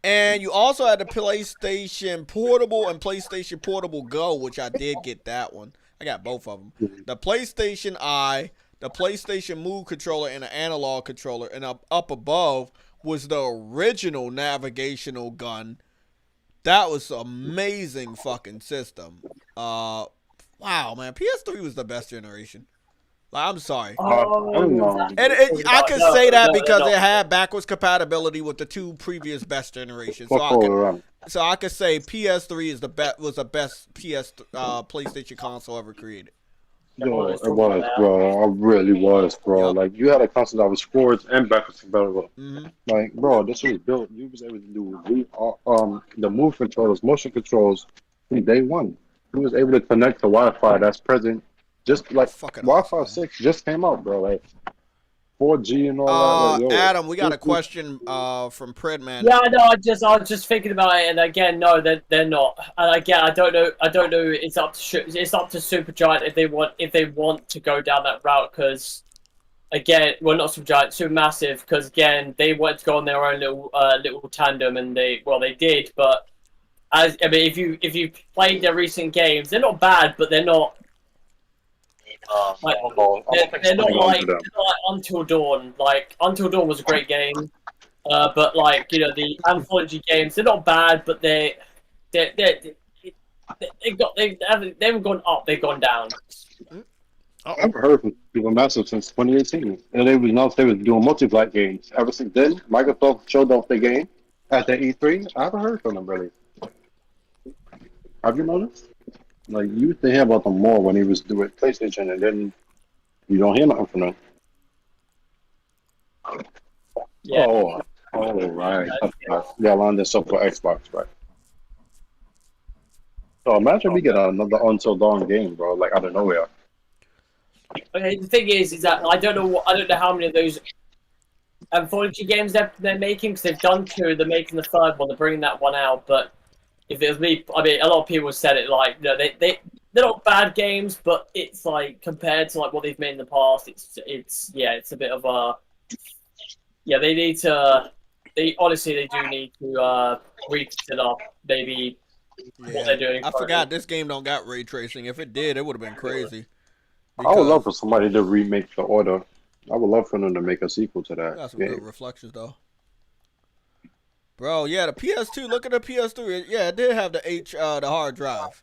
B: And you also had the PlayStation Portable and PlayStation Portable Go, which I did get that one. I got both of them. The PlayStation Eye, the PlayStation Move controller, and the analog controller. And up above was the original navigational gun. That was an amazing fucking system. Wow, man. PS3 was the best generation. Like, I'm sorry. I can say that because it had backwards compatibility with the 2 previous best generations. So I could say PS3 is was the best PlayStation console ever created.
A: Yo, it was, bro. It really was, bro. Yep. Like, you had a console that was forwards and backwards compatible.
B: Mm-hmm.
A: Like, bro, this was built. You was able to do the move controls, motion controls from day one. You was able to connect to Wi-Fi that's present. Just like Wi-Fi 6 just came out, bro. Like 4G and all that. Like,
B: Adam, we got a question from Predman.
E: Yeah, no, I was just thinking about it, and again, no, they're not. And again, I don't know. It's up to Supergiant if they want to go down that route, because again, well, not Supergiant, Supermassive, because again, they wanted to go on their own little tandem, and they did. But if you played their recent games, they're not bad, but they're not. They're not like Until Dawn. Like Until Dawn was a great game, but like, you know, the anthology games, they're not bad, but they haven't gone up, they've gone down.
A: I've heard from Supermassive since 2018, and they was announced they was doing multi-plat games. Ever since then, Microsoft showed off the game at the E3. I haven't heard from them really. Have you noticed? Like, you used to hear about them more when he was doing PlayStation, and then you don't hear nothing from them.
E: Yeah.
A: Oh, right. Yeah, lined this up for Xbox, right? So imagine we get another Until Dawn game, bro, like out of nowhere.
E: Okay, the thing is that I don't know how many of those anthology games they're making, because they've done 2, they're making the 3rd one, they're bringing that one out, but if it was me, I mean, a lot of people said it like, you know, they're not bad games, but it's like compared to like what they've made in the past, it's a bit of a they need to do need to reconsider maybe what they're doing.
B: I forgot this game don't got ray tracing. If it did, it would have been crazy.
A: I would love for somebody to remake The Order. I would love for them to make a sequel to that.
B: Got some good reflections though. Bro, yeah, the PS2, look at the PS3. Yeah, it did have the hard drive.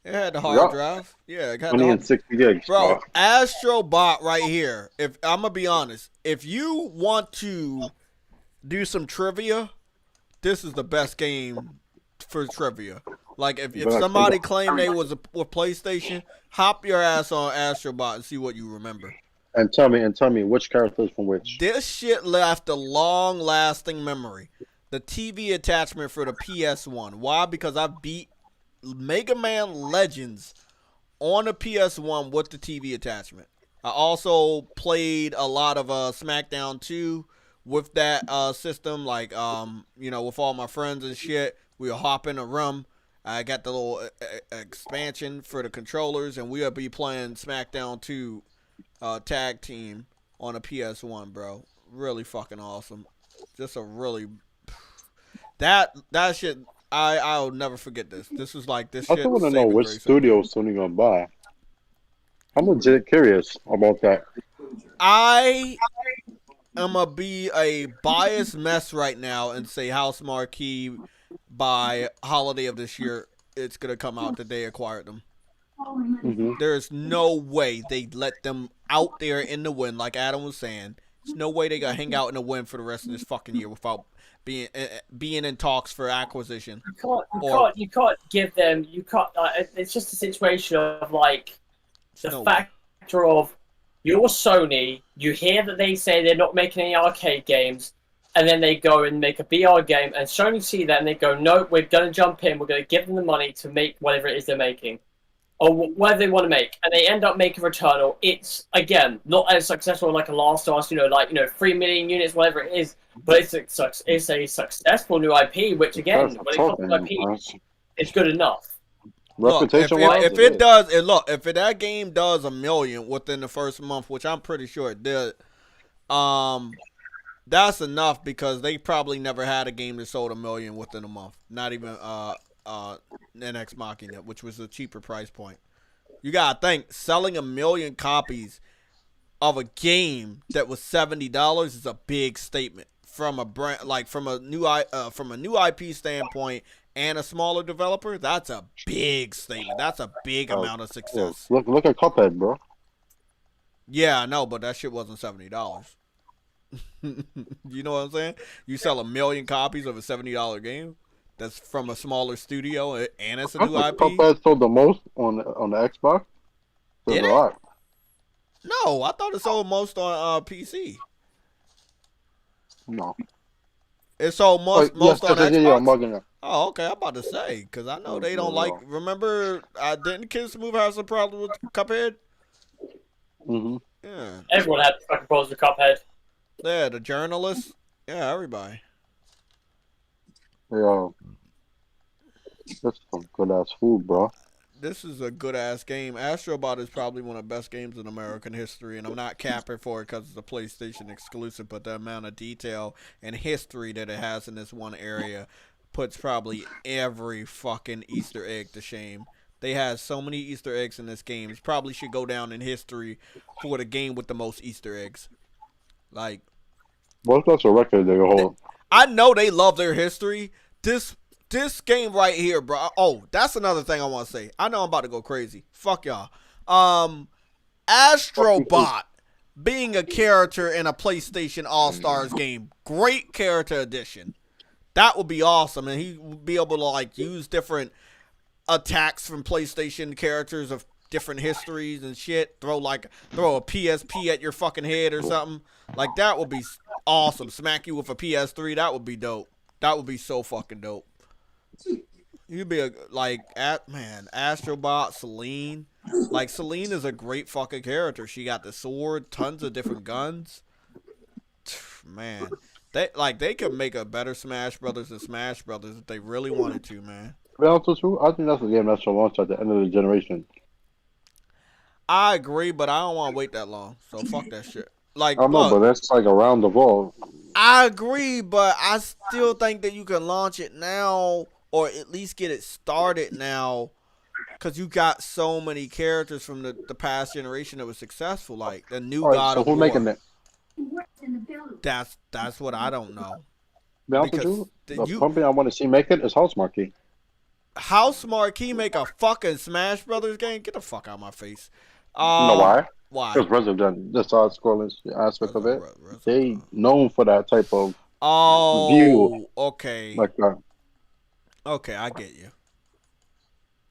B: It had the hard drive. Yeah, it had
A: 20 and 60 gigs.
B: Bro, Astrobot right here. If I'm going to be honest, if you want to do some trivia, this is the best game for trivia. Like, if somebody claimed they was with PlayStation, hop your ass on Astrobot and see what you remember.
A: And tell me which characters from which.
B: This shit left a long-lasting memory. The TV attachment for the PS1. Why? Because I beat Mega Man Legends on the PS1 with the TV attachment. I also played a lot of SmackDown 2 with that system, like, you know, with all my friends and shit. We'll hop in a room. I got the little expansion for the controllers, and we'll be playing SmackDown 2 tag team on a PS1, bro. Really fucking awesome. Just a really that shit. I'll never forget this. This was like this
A: I
B: shit.
A: still want to know which studio Sony gonna buy. I'm legit curious about that.
B: I am gonna be a biased mess right now and say House Marquee by holiday of this year. It's gonna come out the day acquired them.
A: Mm-hmm.
B: There's no way they let them out there in the wind, like Adam was saying. There's no way they gonna hang out in the wind for the rest of this fucking year without being in talks for acquisition.
E: You can't give them. You can't. It's just a situation of like the factor of you're Sony. You hear that they say they're not making any arcade games, and then they go and make a BR game, and Sony see that and they go, no, we're gonna jump in. We're gonna give them the money to make whatever it is they're making. Or whatever they want to make, and they end up making Returnal. It's again not as successful like a Last of Us, 3 million units, whatever it is. But it's a successful new IP, which again, when it comes to IP, it's good enough.
A: Reputation-wise,
B: if it does, and look, if that game does 1 million within the first month, which I'm pretty sure it did, that's enough because they probably never had a game that sold 1 million within a month. Not even NX Machina, which was a cheaper price point. You gotta think, selling 1 million copies of a game that was $70 is a big statement from a brand, like from a new IP standpoint and a smaller developer. That's a big statement. That's a big amount of success.
A: Look at Cuphead, bro.
B: Yeah, I know, but that shit wasn't $70. You know what I'm saying? You sell 1 million copies of a $70 game that's from a smaller studio and it's a new IP.
A: Cuphead sold the most on the Xbox.
B: Did it? No, I thought it sold most on PC.
A: No.
B: It sold most on Xbox?
A: Yeah, I'm bugging it.
B: Oh, okay. I'm about to say, because I know they don't like... Remember, didn't Kids Move have some problem with Cuphead?
A: Mm-hmm.
B: Yeah.
E: Everyone had fucking problems with Cuphead.
B: Yeah, the journalists. Yeah, everybody.
A: Yo. That's some good-ass food, bro.
B: This is a good-ass game. Astrobot is probably one of the best games in American history, and I'm not capping for it because it's a PlayStation exclusive, but the amount of detail and history that it has in this one area puts probably every fucking Easter egg to shame. They have so many Easter eggs in this game. It probably should go down in history for the game with the most Easter eggs. Like,
A: what's a record they hold?
B: I know they love their history. This game right here, bro. Oh, that's another thing I want to say. I know I'm about to go crazy. Fuck y'all. Astrobot being a character in a PlayStation All-Stars game. Great character addition. That would be awesome. And he would be able to like use different attacks from PlayStation characters of different histories and shit. Throw a PSP at your fucking head or something. Like that would be awesome. Smack you with a PS3. That would be dope. That would be so fucking dope. You'd be Astrobot, Celine. Like Celine is a great fucking character. She got the sword, tons of different guns. Man, they could make a better Smash Brothers than Smash Brothers if they really wanted to, man.
A: To be honest with you, I think that's a game that should launch at the end of the generation.
B: I agree, but I don't want to wait that long. So fuck that shit. Like,
A: I know, but that's like around the ball.
B: I agree, but I still think that you can launch it now or at least get it started now because you got so many characters from the past generation that was successful. Like the new God of War.
A: Who's making it?
B: That's what I don't know.
A: The company I want to see make it is House Marquee.
B: House Marquee make a fucking Smash Brothers game? Get the fuck out of my face.
A: You know why?
B: Why?
A: Because Resident, the side scrolling aspect of it, they known for that type of view.
B: Okay.
A: Like that.
B: Okay, I get you.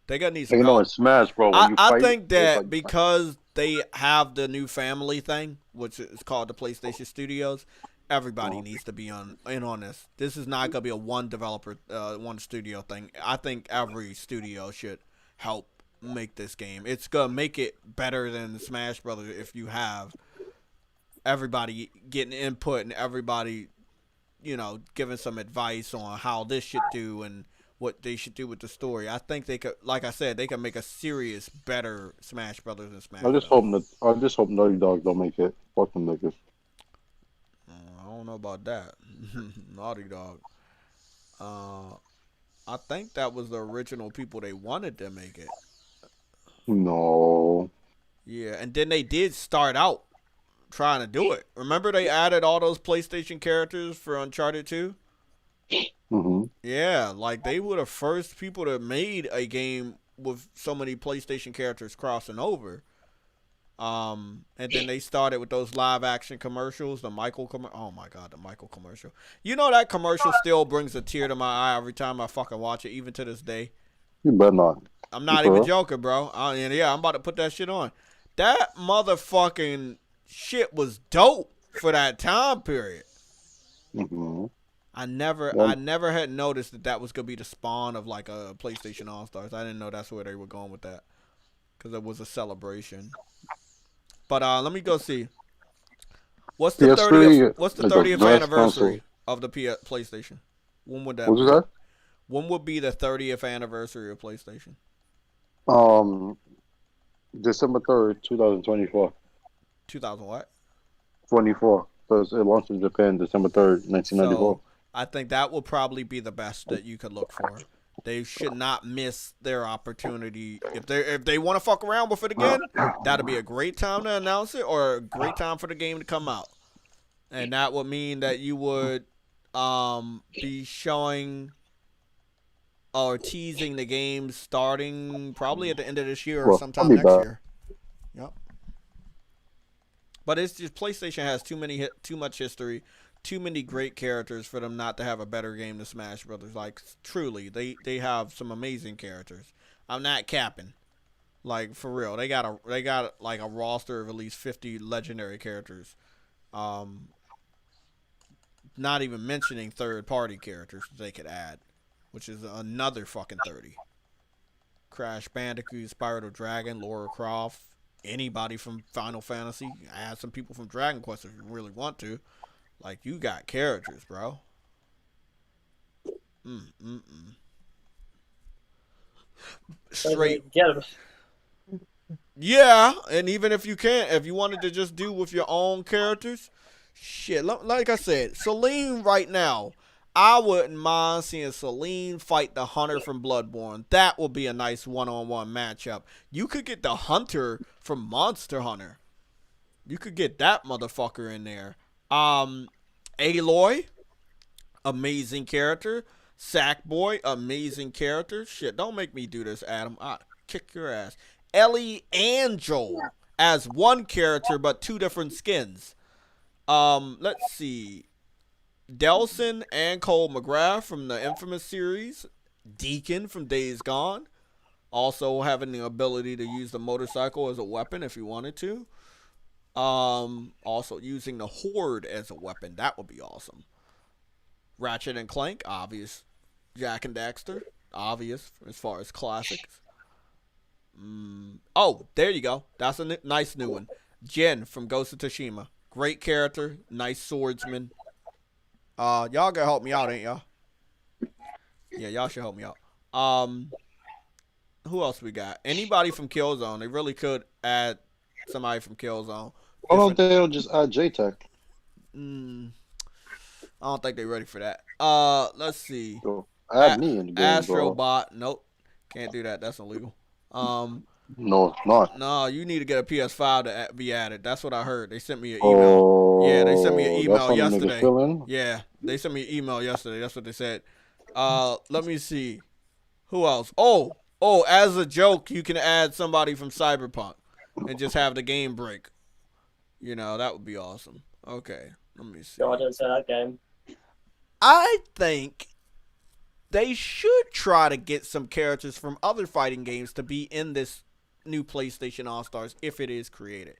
B: They got need
A: some. You know, in Smash, bro.
B: I think that because they have the new family thing, which is called the PlayStation Studios, everybody needs to be in on this. This is not gonna be a one developer, one studio thing. I think every studio should help make this game. It's gonna make it better than Smash Brothers if you have everybody getting input and everybody, giving some advice on how this should do and what they should do with the story. I think they could, like I said, they could make a serious, better Smash Brothers and Smash.
A: I just hope Naughty Dog don't make it. Fuck them niggas.
B: I don't know about that. Naughty Dog. I think that was the original people they wanted to make it.
A: No.
B: Yeah, and then they did start out trying to do it. Remember they added all those PlayStation characters for Uncharted 2?
A: Mm-hmm.
B: Yeah, like they were the first people that made a game with so many PlayStation characters crossing over. And then they started with those live action commercials, the Michael oh my god, the Michael commercial. You know that commercial still brings a tear to my eye every time I fucking watch it, even to this day.
A: You better not.
B: I'm not even joking, bro. Yeah, I'm about to put that shit on. That motherfucking shit was dope for that time period.
A: Mm-hmm.
B: I never had noticed that was gonna be the spawn of like a PlayStation All Stars. I didn't know that's where they were going with that, because it was a celebration. But let me go see. What's the
A: PS3,
B: 30th? What's the 30th anniversary of the PlayStation? When would that?
A: What was that?
B: When would be the 30th anniversary of PlayStation?
A: December 3rd, 2024.
B: 2000 what?
A: 24. Because it launched in Japan December 3rd, 1994.
B: So I think that will probably be the best that you could look for. They should not miss their opportunity. If they want to fuck around with it again, that'll be a great time to announce it, or a great time for the game to come out. And that would mean that you would be showing or teasing the game starting probably at the end of this year or sometime next year. Yep. But it's just PlayStation has too much history, too many great characters for them not to have a better game than Smash Brothers. Like truly, they have some amazing characters. I'm not capping. Like for real, they got like a roster of at least 50 legendary characters. Not even mentioning third-party characters they could add, which is another fucking 30. Crash Bandicoot, Spyro the Dragon, Lara Croft, anybody from Final Fantasy. Add some people from Dragon Quest if you really want to. Like, you got characters, bro. Straight. Yeah, and even if you wanted to just do with your own characters, shit, like I said, Celine right now, I wouldn't mind seeing Celine fight the Hunter from Bloodborne. That would be a nice one-on-one matchup. You could get the Hunter from Monster Hunter. You could get that motherfucker in there. Aloy, amazing character. Sackboy, amazing character. Shit, don't make me do this, Adam. I'll kick your ass. Ellie and Joel as one character, but two different skins. Let's see. Delson and Cole McGrath from the Infamous series. Deacon from Days Gone. Also having the ability to use the motorcycle as a weapon if you wanted to. Also using the Horde as a weapon. That would be awesome. Ratchet and Clank, obvious. Jack and Daxter, obvious as far as classics. Oh, there you go. That's a nice new one. Jin from Ghost of Tsushima. Great character. Nice swordsman. Y'all gotta help me out, ain't y'all? Yeah, y'all should help me out. Who else we got? Anybody from Killzone. They really could add somebody from Killzone.
A: Why don't they just add JayTech?
B: I don't think they're ready for that. Let's see.
A: So add me in the game,
B: Astrobot. Nope. Can't do that. That's illegal.
A: No, it's not.
B: No, you need to get a PS5 to be added. That's what I heard. They sent me an email. Yeah, they sent me an email yesterday. Yeah, they sent me an email yesterday. That's what they said. Let me see. Who else? Oh, as a joke, you can add somebody from Cyberpunk and just have the game break. You know, that would be awesome. Okay, let me see.
E: No, I don't say that game.
B: I think they should try to get some characters from other fighting games to be in this new PlayStation All-Stars if it is created.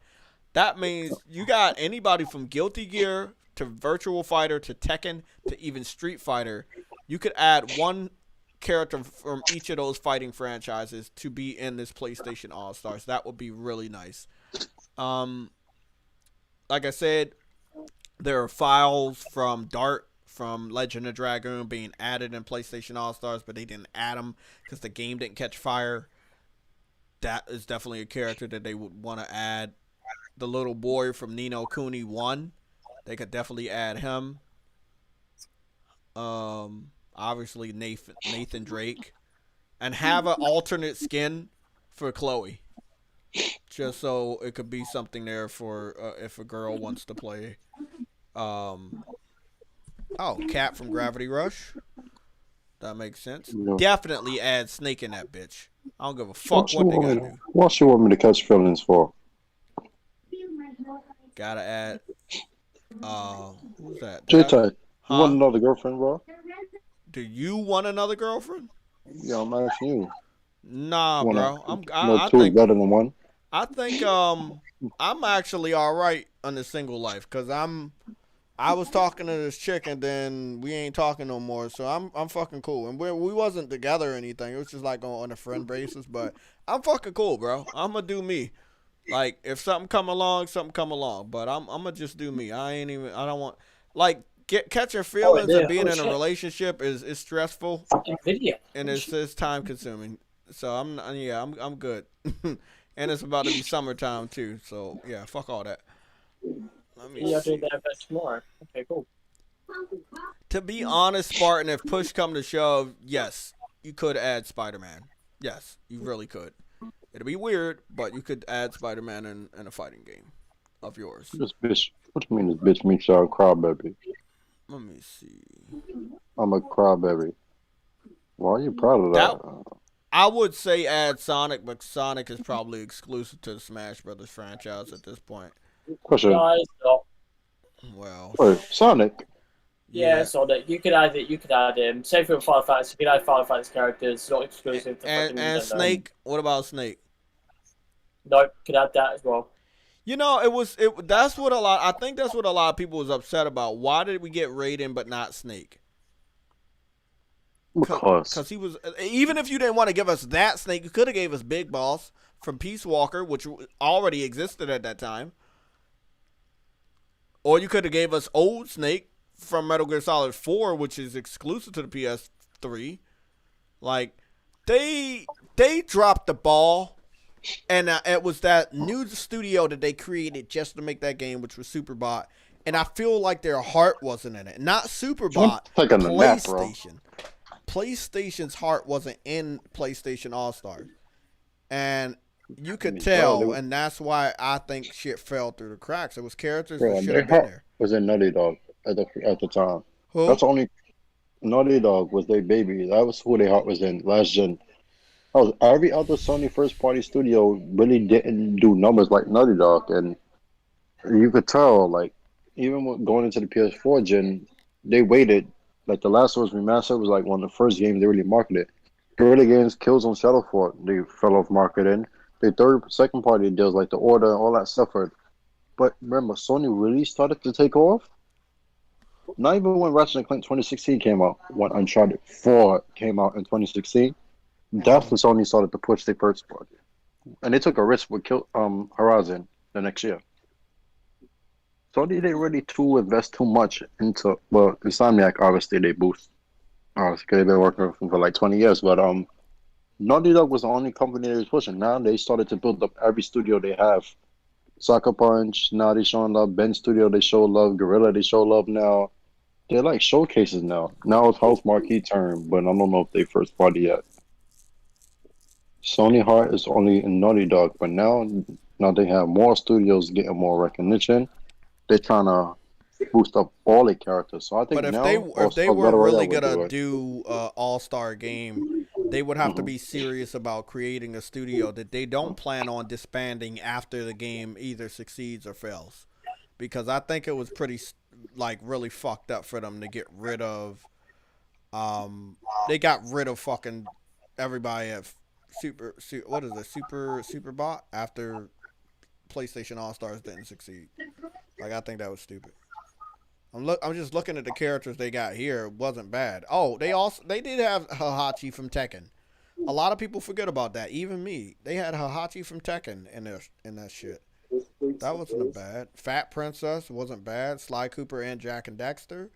B: That means you got anybody from Guilty Gear to Virtual Fighter to Tekken to even Street Fighter. You could add one character from each of those fighting franchises to be in this PlayStation All-Stars. That would be really nice. Like I said, there are files from Dart from Legend of Dragoon being added in PlayStation All-Stars, but they didn't add him because the game didn't catch fire. That is definitely a character that they would want to add. The little boy from Ni no Kuni 1, they could definitely add him. Obviously Nathan Drake, and have an alternate skin for Chloe, just so it could be something there for if a girl wants to play. Cat from Gravity Rush. That makes sense.
A: Yeah.
B: Definitely add Snake in that bitch. I don't give a fuck what they gotta do.
A: What you want me to catch feelings for?
B: Gotta add. Who's that?
A: JayTech, you want another girlfriend, bro?
B: Do you want another girlfriend?
A: Yeah, I'm asking you.
B: Nah, bro.
A: I two think better than one.
B: I think I'm actually all right on the single life because I was talking to this chick and then we ain't talking no more, so I'm fucking cool. And we wasn't together or anything. It was just like on a friend basis, but I'm fucking cool, bro. I'm gonna do me. Like if something come along, but I'm gonna just do me. I don't want like catching feelings and being in a relationship is stressful.
E: Video.
B: And it's time consuming. So I'm good. And it's about to be summertime too. So yeah, fuck all that. Let me see.
E: Doing that tomorrow. Okay, cool.
B: To be honest, Spartan, if push come to shove, yes, you could add Spider-Man. Yes, you really could. It'll be weird, but you could add Spider-Man in a fighting game of yours.
A: This bitch. What do you mean this bitch meets y'all crybaby?
B: Let me see.
A: I'm a crybaby. Why are you proud of that?
B: I would say add Sonic, but Sonic is probably exclusive to the Smash Brothers franchise at this point.
A: Question.
B: Well,
A: wait, Sonic.
E: Yeah, Sonic. You could add it. You could add him. Same thing with Final Fantasy. You could add Final Fantasy characters, not exclusive to
B: and Snake. What about Snake?
E: Nope, could add that as well.
B: You know, that's what I think that's what a lot of people was upset about. Why did we get Raiden but not Snake? Because he was, even if you didn't want to give us that Snake, you could have gave us Big Boss from Peace Walker, which already existed at that time. Or you could have gave us old Snake from Metal Gear Solid 4, which is exclusive to the PS3. Like, they dropped the ball. And it was that new studio that they created just to make that game, which was Superbot. And I feel like their heart wasn't in it. Not Superbot, PlayStation. PlayStation's heart wasn't in PlayStation All-Stars. And you could tell, and that's why I think shit fell through the cracks. It was characters that should have been there.
A: Was in Naughty Dog at the time.
B: Who?
A: That's only Naughty Dog was their baby. That was who their heart was in last gen. Every other Sony first-party studio really didn't do numbers like Naughty Dog, and you could tell, like, even going into the PS4 gen, they waited. Like, The Last of Us Remastered was, like, one of the first games they really marketed. Guerrilla Games, Killzone Shadowfall, they fell off marketing. The second-party deals, like The Order, all that suffered. But remember, Sony really started to take off. Not even when Ratchet and Clank 2016 came out, when Uncharted 4 came out in 2016. That's when Sony started to push their first party. And they took a risk with Horizon the next year. Sony didn't really invest too much into, well, Insomniac, obviously, they boost. Because they've been working with them for like 20 years. But Naughty Dog was the only company they was pushing. Now they started to build up every studio they have. Sucker Punch, now they showing love. Ben Studio, they show love. Guerrilla, they show love now. They're like showcases now. Now it's House Marquee turn, but I don't know if they first party yet. Sony Heart is only in Naughty Dog, but now they have more studios getting more recognition. They're trying to boost up all the characters. So I think,
B: but if they were really gonna do all-star game, they would have to be serious about creating a studio that they don't plan on disbanding after the game either succeeds or fails. Because I think it was pretty really fucked up for them to get rid of. They got rid of fucking everybody at Superbot after PlayStation All-Stars didn't succeed. Like, I think that was stupid. I'm just looking at the characters they got here. It wasn't bad. Oh, they did have Hahachi from Tekken. A lot of people forget about that. Even me. They had Hahachi from Tekken in that shit. That wasn't bad. Fat Princess wasn't bad. Sly Cooper and Jack and Dexter.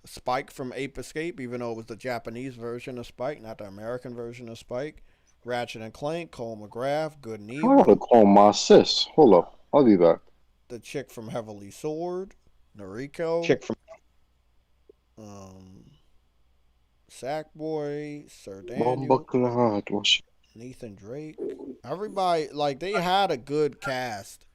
B: Spike from Ape Escape, even though it was the Japanese version of Spike, not the American version of Spike. Ratchet and Clank, Cole McGrath, Good and
A: I gotta
B: Evil.
A: call my sis. Hold up. I'll be back.
B: The chick from Heavily Sword, Noriko.
C: Chick from
B: Sackboy, Sir
A: Bomba
B: Daniel,
A: Clyde.
B: Nathan Drake. Everybody, like, they had a good cast.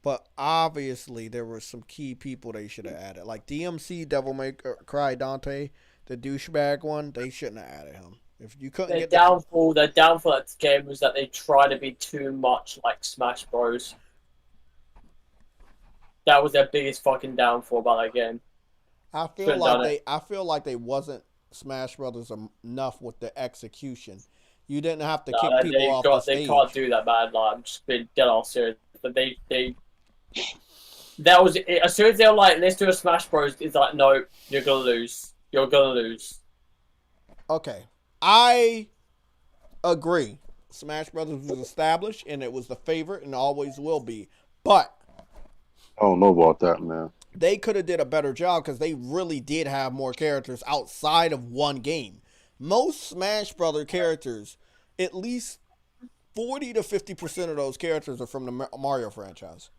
B: But obviously, there were some key people they should have added. Like DMC, Devil May Cry Dante, the douchebag one, they shouldn't have added him. If you couldn't
E: Their
B: get
E: downfall of the game was that they tried to be too much like Smash Bros. That was their biggest fucking downfall about that game.
B: I feel like they wasn't Smash Brothers enough with the execution. You didn't have to kick people off the stage.
E: They can't do that, man. Like, I'm just being dead ass serious. But that was it. As soon as they were like, let's do a Smash Bros, it's like, no, you're gonna lose. You're gonna lose.
B: Okay. I agree. Smash Brothers was established and it was the favorite and always will be. But
A: I don't know about that, man.
B: they could have did a better job because they really did have more characters outside of one game. Most Smash Brother characters, at least 40 to 50% of those characters are from the Mario franchise.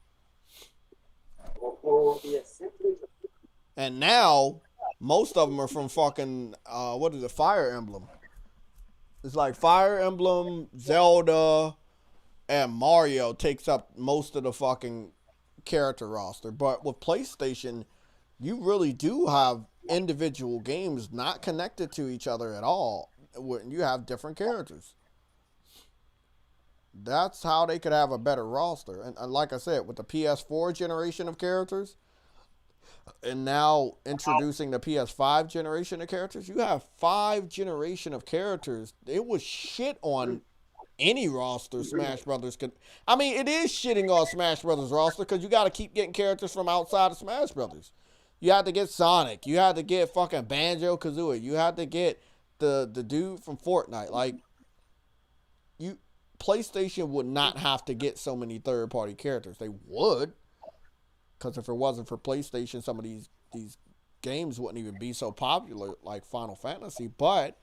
B: And now, most of them are from fucking, Fire Emblem. It's like Fire Emblem, Zelda, and Mario takes up most of the fucking character roster. But with PlayStation, you really do have individual games not connected to each other at all. You have different characters. That's how they could have a better roster. And like I said, with the PS4 generation of characters, and now introducing the PS5 generation of characters, you have 5 generation of characters. It was shit on any roster Smash Brothers could. I mean, it is shitting on Smash Brothers roster because you got to keep getting characters from outside of Smash Brothers. You had to get Sonic. You had to get fucking Banjo-Kazooie. You had to get the dude from Fortnite. Like, PlayStation would not have to get so many third-party characters. They would, because if it wasn't for PlayStation, some of these games wouldn't even be so popular, like Final Fantasy. But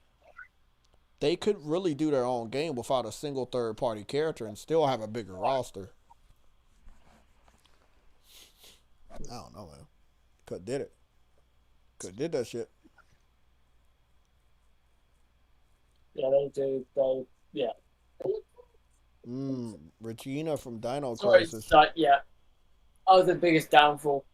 B: they could really do their own game without a single third-party character and still have a bigger roster. I don't know, man. Could did it. Could did that shit.
E: Yeah, they do. Yeah.
B: Regina from Dino
E: Sorry,
B: Crisis.
E: yeah. I was the biggest downfall.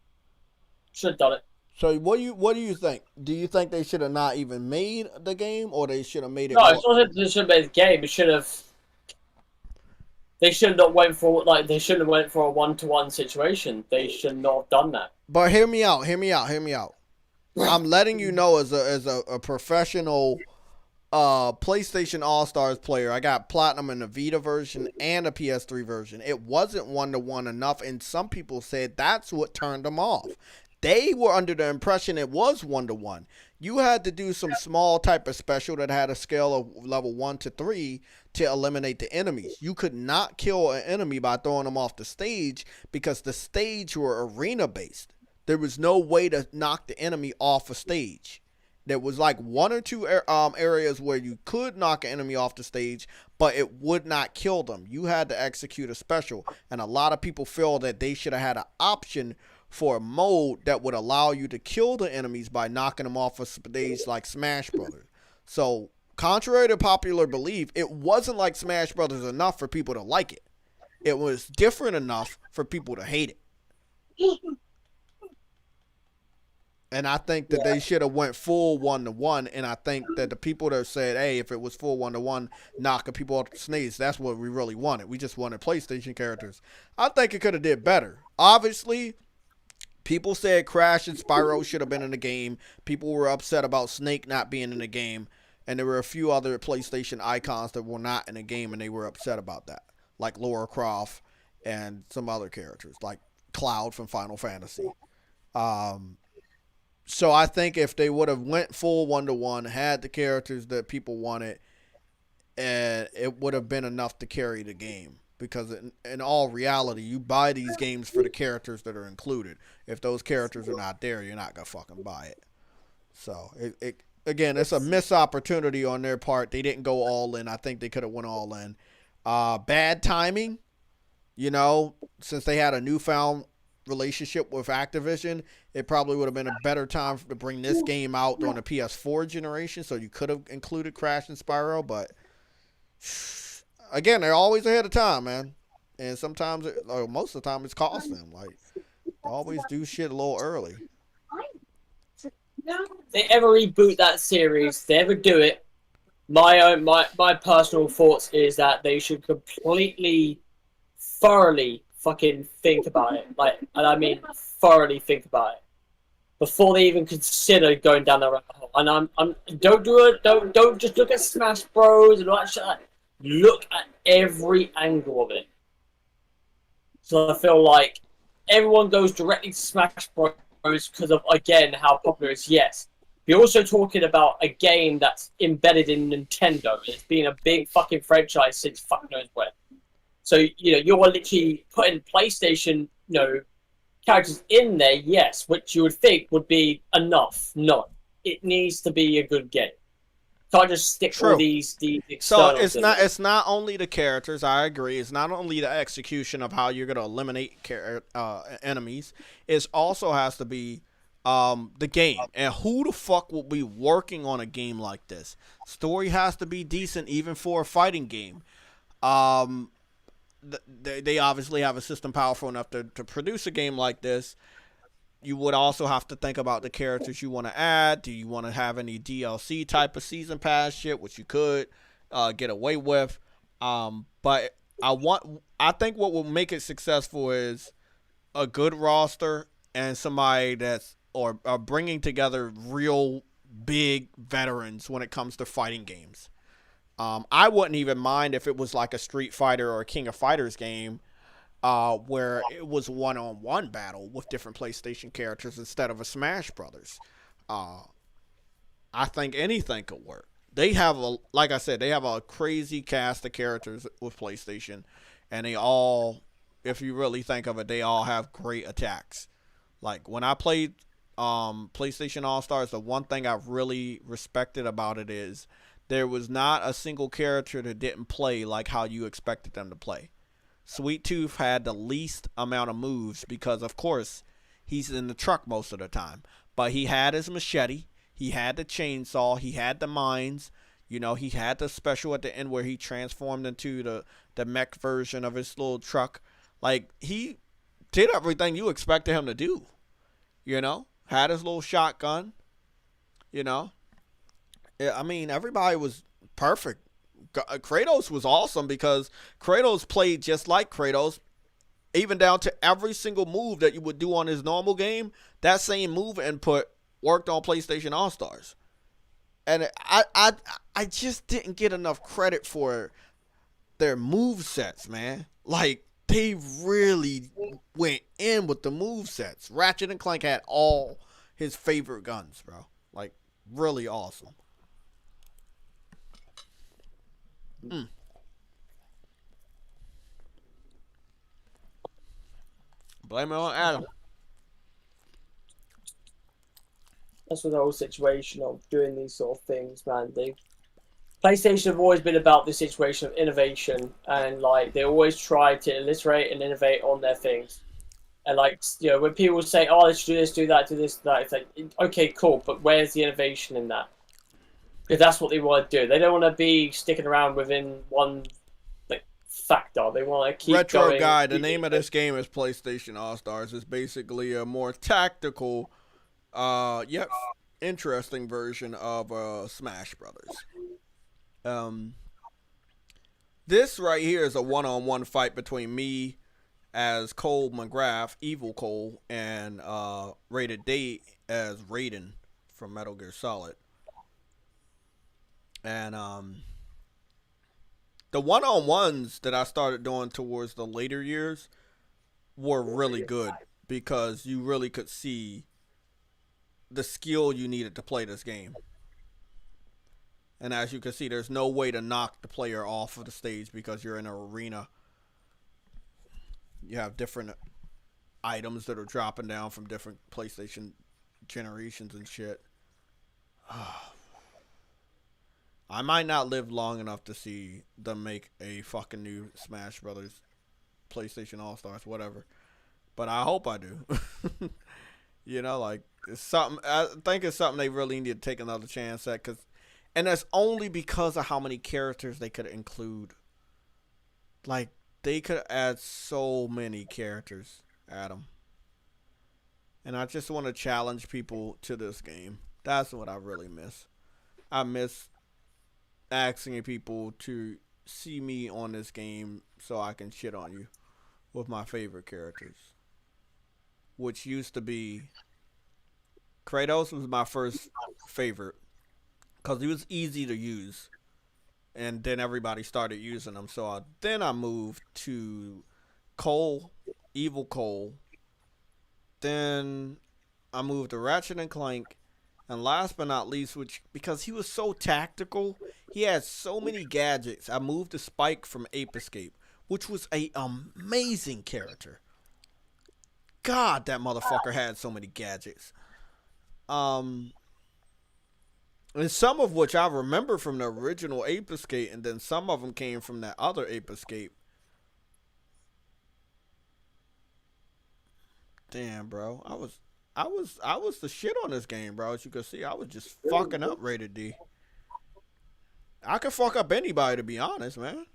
E: Should have done it.
B: So what do you think? Do you think they should have not even made the game, or they should have made it?
E: No, it's not that they should have made the game. It should have. They should have not went for They shouldn't have went for a 1-to-1 situation. They should not have done that.
B: But hear me out. I'm letting you know as a professional PlayStation All-Stars player. I got Platinum in the Vita version and the PS3 version. It wasn't 1-to-1 enough, and some people said that's what turned them off. They were under the impression it was 1-to-1. You had to do some small type of special that had a scale of level 1 to 3 to eliminate the enemies. You could not kill an enemy by throwing them off the stage because the stage were arena based. There was no way to knock the enemy off a stage. There was like 1 or 2 areas where you could knock an enemy off the stage, but it would not kill them. You had to execute a special, and a lot of people feel that they should have had an option for a mode that would allow you to kill the enemies by knocking them off a stage like Smash Brothers. So, contrary to popular belief, it wasn't like Smash Brothers enough for people to like it. It was different enough for people to hate it. And I think that they should have went full 1-to-1. And I think that the people that said, hey, if it was full 1-to-1, knocking people off the stage, that's what we really wanted. We just wanted PlayStation characters. I think it could have did better. Obviously, people said Crash and Spyro should have been in the game. People were upset about Snake not being in the game. And there were a few other PlayStation icons that were not in the game, and they were upset about that. Like Lara Croft and some other characters, like Cloud from Final Fantasy. So I think if they would have went full 1-to-1, had the characters that people wanted, it would have been enough to carry the game. Because in all reality, you buy these games for the characters that are included. If those characters are not there, you're not going to fucking buy it. So it again, it's a missed opportunity on their part. They didn't go all in. I think they could have went all in. Bad timing, you know, since they had a newfound relationship with Activision, it probably would have been a better time to bring this game out on the PS4 generation. So you could have included Crash and Spyro, but again, they're always ahead of time, man. And sometimes, or most of the time, it's cost them. Like, they always do shit a little early.
E: If they ever reboot that series, if they ever do it, my personal thoughts is that they should completely, thoroughly fucking think about it. Like, and I mean thoroughly think about it before they even consider going down that rabbit hole. And I'm don't do it. Don't just look at Smash Bros and all that shit. Look at every angle of it. So I feel like everyone goes directly to Smash Bros because of, again, how popular it is. Yes. You're also talking about a game that's embedded in Nintendo. It's been a big fucking franchise since fuck knows when. So, you know, you're literally putting PlayStation, you know, characters in there, yes, which you would think would be enough. No. It needs to be a good game. Can't just stick all these externals.
B: So it's not only the characters. I agree. It's not only the execution of how you're going to eliminate enemies. It also has to be the game, and who the fuck will be working on a game like this? Story has to be decent, even for a fighting game. They obviously have a system powerful enough to produce a game like this. You would also have to think about the characters you want to add. Do you want to have any DLC type of season pass shit, which you could get away with? But I think what will make it successful is a good roster and somebody that's or bringing together real big veterans when it comes to fighting games. I wouldn't even mind if it was like a Street Fighter or a King of Fighters game, where it was one-on-one battle with different PlayStation characters instead of a Smash Brothers. I think anything could work. They have like I said, they have a crazy cast of characters with PlayStation, and they all, if you really think of it, they all have great attacks. Like when I played PlayStation All-Stars, the one thing I really respected about it is there was not a single character that didn't play like how you expected them to play. Sweet Tooth had the least amount of moves because, of course, he's in the truck most of the time. But he had his machete, he had the chainsaw, he had the mines. You know, he had the special at the end where he transformed into the mech version of his little truck. Like, he did everything you expected him to do. You know, had his little shotgun. You know, I mean, everybody was perfect. Kratos was awesome because Kratos played just like Kratos, even down to every single move that you would do on his normal game. That same move input worked on PlayStation All-Stars. And I just didn't get enough credit for their move sets, man. Like, they really went in with the move sets. Ratchet and Clank had all his favorite guns, bro. Like, really awesome. Blame it on Adam.
E: That's the whole situation of doing these sort of things, man. PlayStation have always been about this situation of innovation, and like they always try to iterate and innovate on their things. And like, you know, when people say, "Oh, let's do this, do that, do this, do that," it's like, okay, cool, but where's the innovation in that? Because that's what they want to do. They don't want to be sticking around within one like factor. They want to keep
B: Retro
E: going.
B: Guy. The name of this game is PlayStation All Stars. It's basically a more tactical, yet interesting version of Smash Brothers. This right here is a one-on-one fight between me as Cole McGrath, Evil Cole, and Rated D as Raiden from Metal Gear Solid. And the one-on-ones that I started doing towards the later years were really good because you really could see the skill you needed to play this game. And as you can see, there's no way to knock the player off of the stage because you're in an arena. You have different items that are dropping down from different PlayStation generations and shit. I might not live long enough to see them make a fucking new Smash Brothers, PlayStation All Stars, whatever. But I hope I do. You know, like it's something. I think it's something they really need to take another chance at, and that's only because of how many characters they could include. Like they could add so many characters, Adam. And I just want to challenge people to this game. That's what I really miss. I miss asking people to see me on this game so I can shit on you with my favorite characters, which used to be Kratos was my first favorite because he was easy to use, and then everybody started using him. So then I moved to Cole, Evil Cole. Then I moved to Ratchet and Clank, and last but not least, which because he was so tactical, he had so many gadgets. I moved to Spike from Ape Escape, which was a amazing character. God, that motherfucker had so many gadgets. And some of which I remember from the original Ape Escape, and then some of them came from that other Ape Escape. Damn, bro, I was the shit on this game, bro. As you can see, I was just fucking up Rated D. I could fuck up anybody, to be honest, man.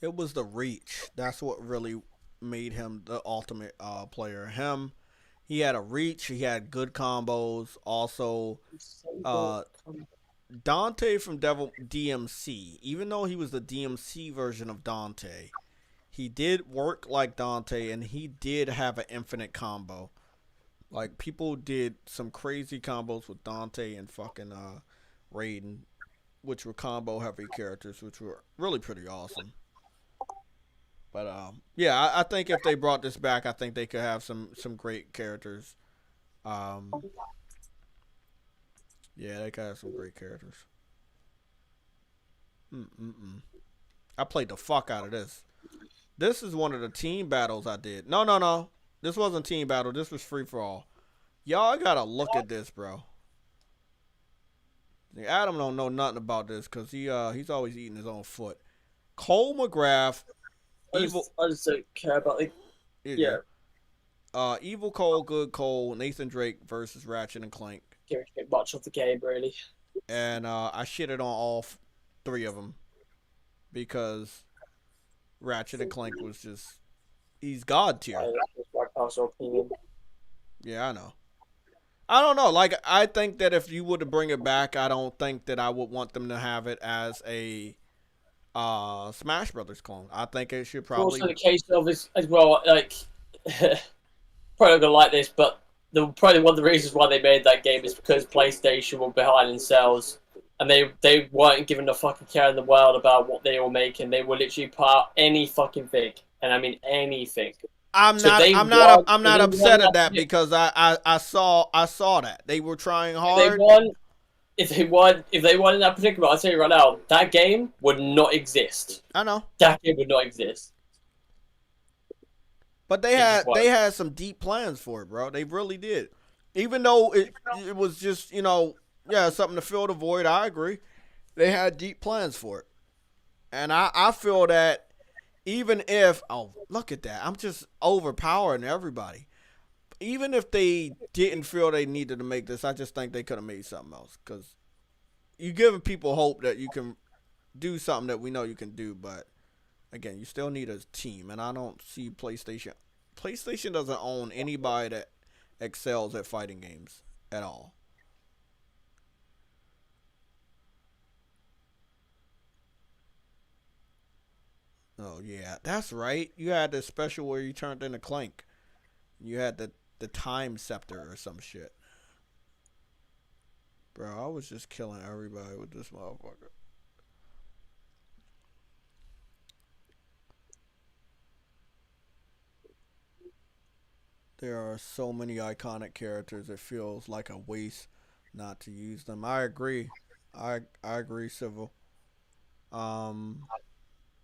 B: It was the reach. That's what really made him the ultimate player. He had a reach. He had good combos. Also, Dante from Devil DMC. Even though he was the DMC version of Dante, he did work like Dante, and he did have an infinite combo. Like people did some crazy combos with Dante and fucking Raiden, which were combo heavy characters, which were really pretty awesome. But yeah, I think if they brought this back, I think they could have some great characters. Yeah, they could have some great characters. I played the fuck out of this. This is one of the team battles I did. No. This wasn't team battle. This was free for all. Y'all gotta look at this, bro. Adam don't know nothing about this because he's always eating his own foot. Cole McGrath,
E: I just don't care about it. Yeah.
B: Evil Cole, Good Cole, Nathan Drake versus Ratchet and Clank.
E: Don't get much of the game, really.
B: And I shitted on all three of them because Ratchet and Clank was just, he's god tier.
E: That's my personal opinion.
B: Yeah, I know. I don't know. Like, I think that if you were to bring it back, I don't think that I would want them to have it as a Smash Brothers clone. I think it should probably.
E: Also, the case of as well, like, probably not gonna like this, but probably one of the reasons why they made that game is because PlayStation were behind in sales, and they weren't giving a fucking care in the world about what they were making. They were literally part any fucking thing, and I mean anything.
B: I'm not upset at that because I saw that they were trying hard.
E: If they won in that particular, I'll tell you right now, that game would not exist.
B: I know
E: that game would not exist.
B: But they had some deep plans for it, bro. They really did. Even though it was just something to fill the void. I agree. They had deep plans for it, and I feel that. Even if, look at that. I'm just overpowering everybody. Even if they didn't feel they needed to make this, I just think they could have made something else. Because you're giving people hope that you can do something that we know you can do. But, again, you still need a team. And I don't see PlayStation. PlayStation doesn't own anybody that excels at fighting games at all. Oh, yeah. That's right. You had this special where you turned into Clank. You had the time scepter or some shit. Bro, I was just killing everybody with this motherfucker. There are so many iconic characters, it feels like a waste not to use them. I agree. I agree, Civil.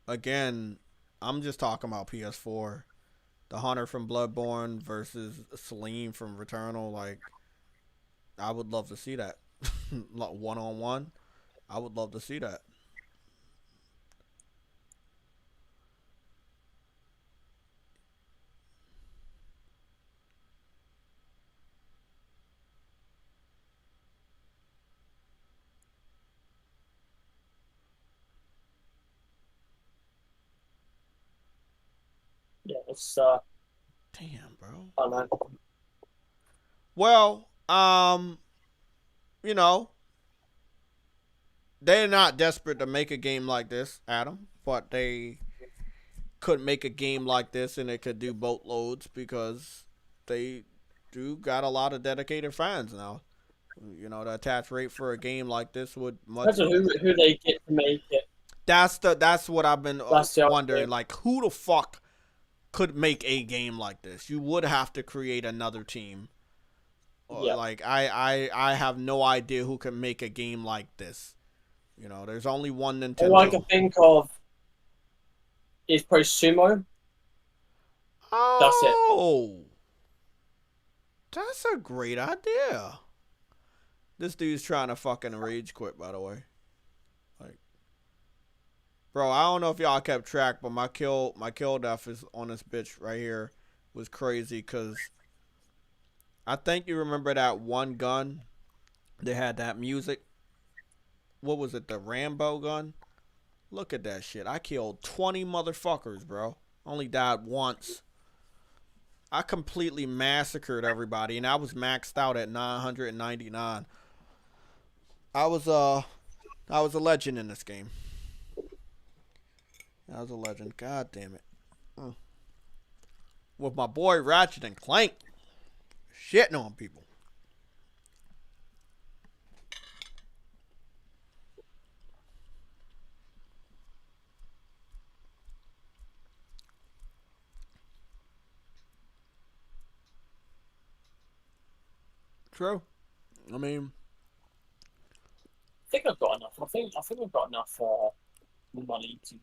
B: Again, I'm just talking about PS4. The Hunter from Bloodborne versus Celine from Returnal. Like, I would love to see that. Like, one-on-one. I would love to see that.
E: Yeah, it's
B: Damn, bro.
E: I don't know.
B: Well, you know, they're not desperate to make a game like this, Adam, but they could make a game like this and it could do boatloads because they do got a lot of dedicated fans now. You know, the attach rate for a game like this would much.
E: Depends on who they get to make it.
B: That's what I've been
E: That's the
B: wondering.
E: thing.
B: Like, who the fuck could make a game like this? You would have to create another team.
E: Yeah.
B: Like, I have no idea who can make a game like this. You know, there's only one Nintendo.
E: All I can think of is probably Sumo. That's it.
B: Oh, that's a great idea. This dude's trying to fucking rage quit, by the way. Like, bro, I don't know if y'all kept track, but my kill death is on this bitch right here was crazy because I think you remember that one gun that had that music. What was it? The Rambo gun? Look at that shit. I killed 20 motherfuckers, bro. Only died once. I completely massacred everybody, and I was maxed out at 999. I was a legend in this game. I was a legend. God damn it. With my boy Ratchet and Clank shitting on people. True. I mean,
E: I think I've got enough. I think I've got enough money
B: to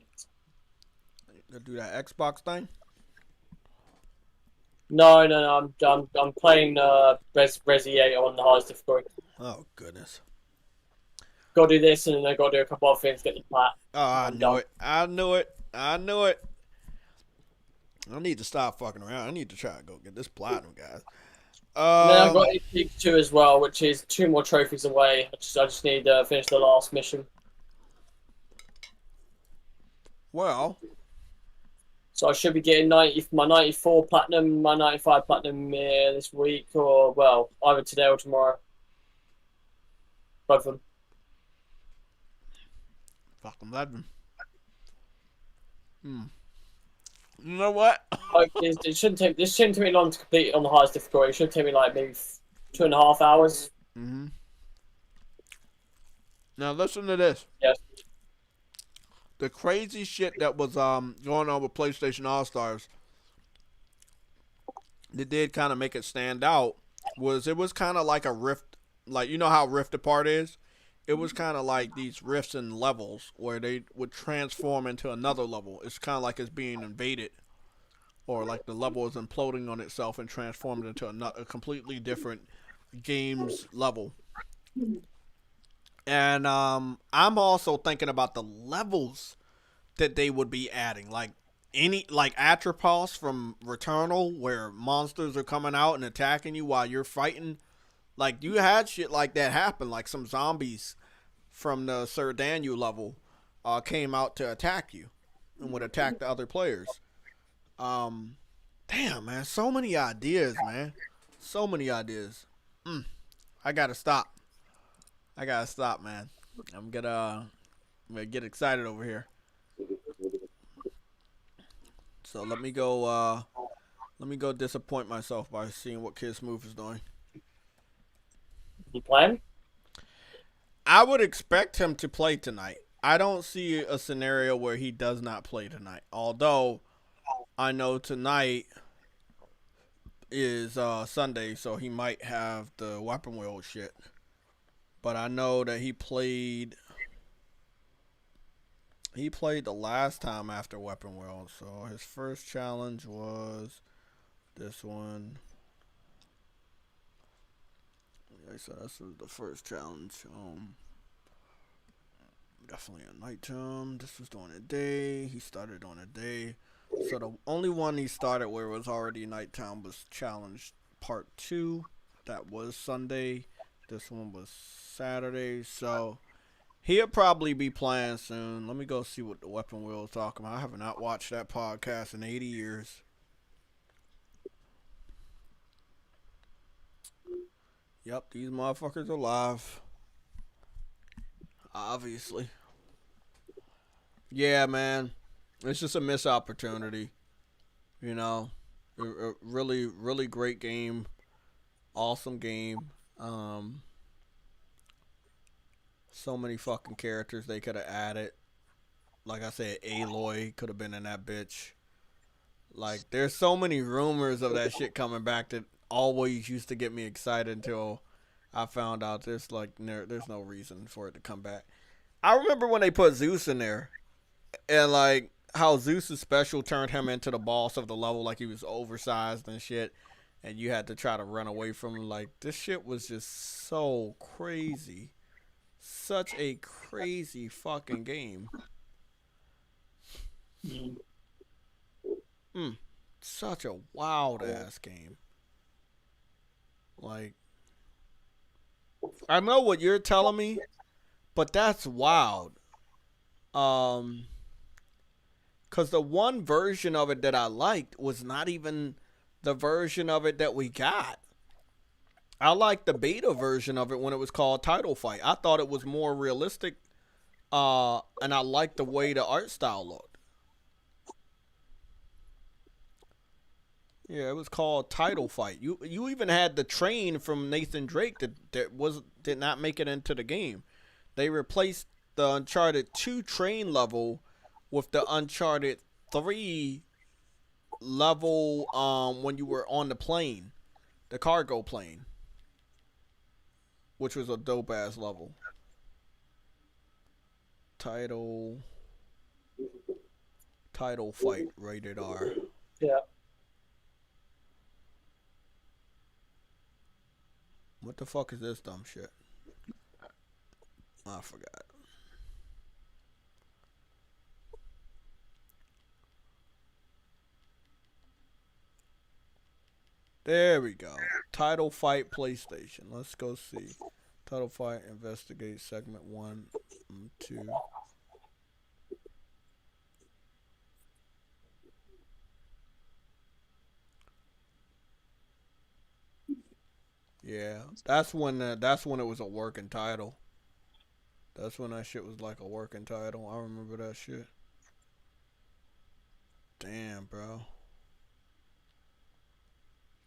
B: do that Xbox thing.
E: No. I'm playing Resi 8 on the highest difficulty.
B: Oh goodness.
E: Got to do this, and then I got to do a couple of things, get the plat.
B: Oh, I knew it. I knew it. I need to stop fucking around. I need to try to go get this platinum, guys.
E: And then I've got League 2 as well, which is 2 more trophies away. I just need to finish the last mission.
B: Well,
E: so I should be getting my 94 platinum, my 95 platinum this week, or well, either today or tomorrow. Both of them.
B: fucking legend. You know what?
E: Like, this shouldn't take me long to complete it on the highest difficulty. It should take me like maybe 2.5 hours.
B: Mm-hmm. Now listen to this.
E: Yes.
B: The crazy shit that was going on with PlayStation All Stars that did kind of make it stand out was it was kind of like a rift, like you know how Rift Apart is. It was kind of like these rifts and levels where they would transform into another level. It's kind of like it's being invaded, or like the level is imploding on itself and transformed into a completely different game's level. And I'm also thinking about the levels that they would be adding, like Atropos from Returnal, where monsters are coming out and attacking you while you're fighting. Like, you had shit like that happen, like some zombies from the Sir Daniel level came out to attack you and would attack the other players. Damn, man, so many ideas, man. So many ideas. I gotta stop, man. I'm gonna get excited over here. So let me go disappoint myself by seeing what Kid Smooth is doing.
E: You playing?
B: I would expect him to play tonight. I don't see a scenario where he does not play tonight. Although I know tonight is Sunday, so he might have the weapon wheel shit. But I know that he played He played the last time after Weapon World, so his first challenge was this one. Yeah, so this was the first challenge. Definitely a nighttime. This was during the day. He started on a day. So the only one he started where it was already nighttime was challenge part 2. That was Sunday. This one was Saturday. So he'll probably be playing soon. Let me go see what the Weapon Wheel is talking about. I have not watched that podcast in 80 years. Yep, these motherfuckers are live. Obviously. Yeah, man. It's just a missed opportunity. You know, a really, really great game. Awesome game. So many fucking characters they could have added. Like I said, Aloy could have been in that bitch. Like, there's so many rumors of that shit coming back that always used to get me excited until I found out there's no reason for it to come back. I remember when they put Zeus in there, and like how Zeus's special turned him into the boss of the level, like he was oversized and shit, and you had to try to run away from him. Like, this shit was just so crazy. Such a crazy fucking game. Such a wild ass game. Like, I know what you're telling me, but that's wild. Cause the one version of it that I liked was not even the version of it that we got. I liked the beta version of it when it was called Title Fight. I thought it was more realistic, and I liked the way the art style looked. Yeah, it was called Title Fight. You even had the train from Nathan Drake that did not make it into the game. They replaced the Uncharted 2 train level with the Uncharted 3 level when you were on the plane, the cargo plane, which was a dope ass level. Title Fight rated R.
E: Yeah.
B: What the fuck is this dumb shit? I forgot. There we go. Title Fight PlayStation. Let's go see. Title Fight Investigate Segment 1 and 2. Yeah, that's when it was a working title. That's when that shit was like a working title. I remember that shit. Damn, bro.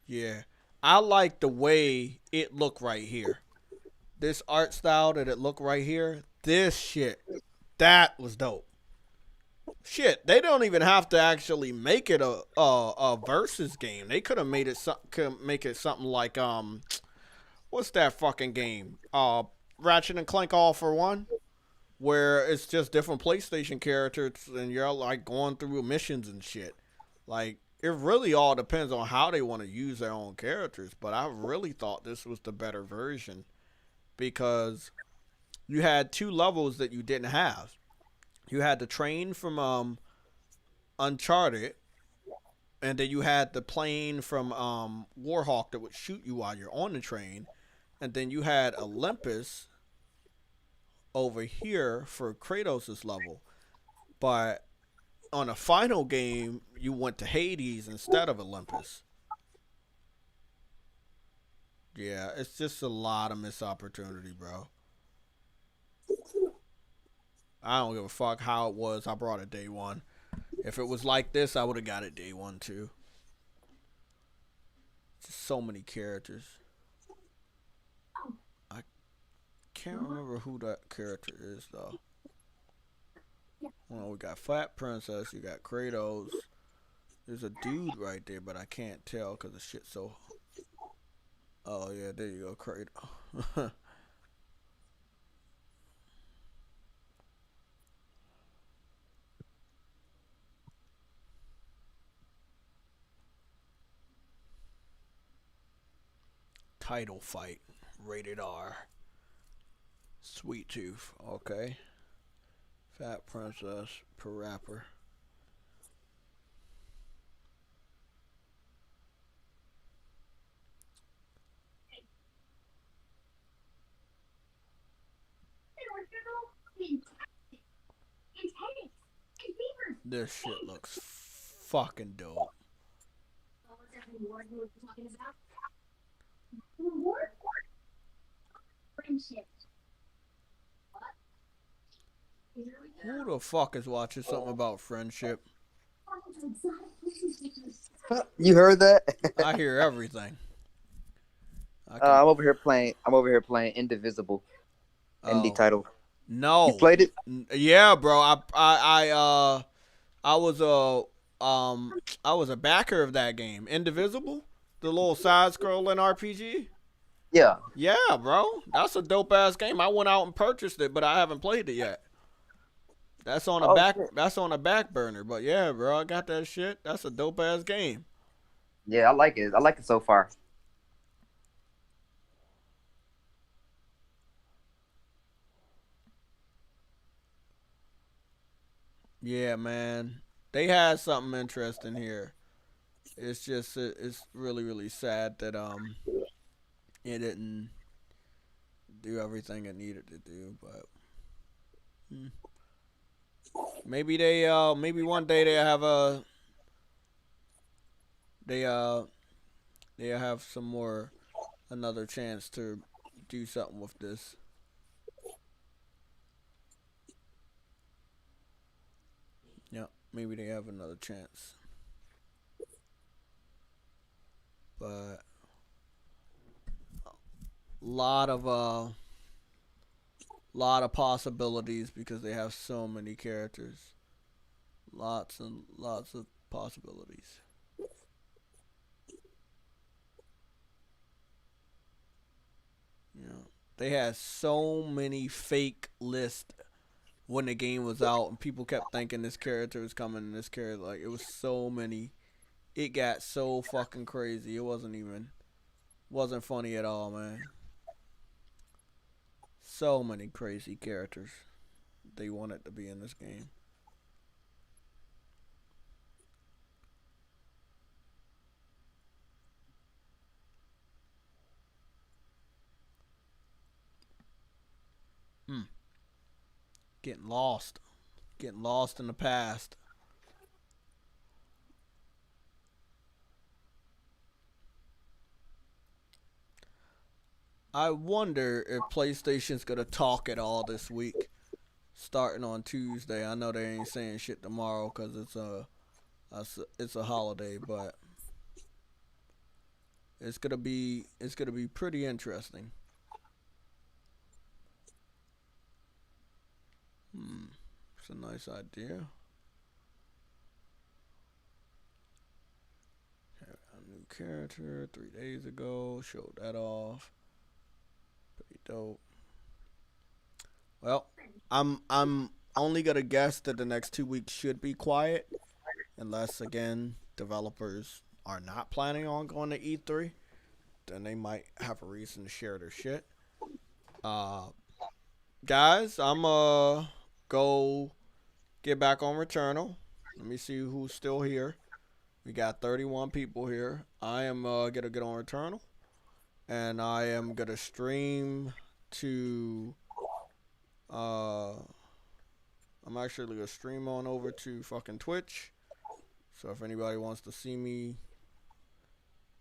B: Yeah, I like the way it looked right here. This art style that it looked right here. This shit, that was dope. Shit, they don't even have to actually make it a versus game. They could have made it something like what's that fucking game? Ratchet and Clank All for One, where it's just different PlayStation characters and you're like going through missions and shit. Like, it really all depends on how they want to use their own characters. But I really thought this was the better version because you had 2 levels that you didn't have. You had the train from Uncharted, and then you had the plane from Warhawk that would shoot you while you're on the train, and then you had Olympus over here for Kratos' level. But on the final game, you went to Hades instead of Olympus. Yeah, it's just a lot of missed opportunity, bro. I don't give a fuck how it was. I brought it day one. If it was like this, I would have got it day one too. Just so many characters. I can't remember who that character is though. Well, we got Fat Princess. You got Kratos. There's a dude right there, but I can't tell because the shit's so. Oh yeah, there you go, Kratos. . Title fight. Rated R. Sweet Tooth. Okay. Fat Princess per rapper. This shit looks fucking dope. Who the fuck is watching something about friendship?
D: You heard that?
B: I hear everything.
D: I'm over here playing. I'm over here playing Indivisible. Indie title.
B: No.
D: You played it?
B: Yeah, bro. I was a backer of that game. Indivisible, the little side-scrolling RPG.
D: Yeah.
B: Yeah, bro. That's a dope ass game. I went out and purchased it, but I haven't played it yet. That's on the
D: Shit.
B: That's on the back burner. But yeah, bro, I got that shit. That's a dope ass game.
D: Yeah, I like it. I like it so far.
B: Yeah, man. They had something interesting here. It's just it's really really sad that it didn't do everything it needed to do, but maybe maybe one day they'll have some more another chance to do something with this. Yeah, maybe they have another chance. But lot of possibilities because they have so many characters. Lots and lots of possibilities. You know, they had so many fake lists when the game was out, and people kept thinking this character was coming, and this character, like, it was so many. It got so fucking crazy. It wasn't funny at all, man. So many crazy characters they wanted to be in this game. Getting lost in the past. I wonder if PlayStation's gonna talk at all this week, starting on Tuesday. I know they ain't saying shit tomorrow because it's a holiday, but it's gonna be pretty interesting. It's a nice idea. A new character 3 days ago. Showed that off. Pretty dope. Well, I'm only gonna guess that the next 2 weeks should be quiet, unless again developers are not planning on going to E3. Then they might have a reason to share their shit. Guys, I'm go get back on Returnal. Let me see who's still here. We got 31 people here. I am gonna get on Returnal, and I am gonna stream to. I'm actually gonna stream on over to fucking Twitch. So if anybody wants to see me,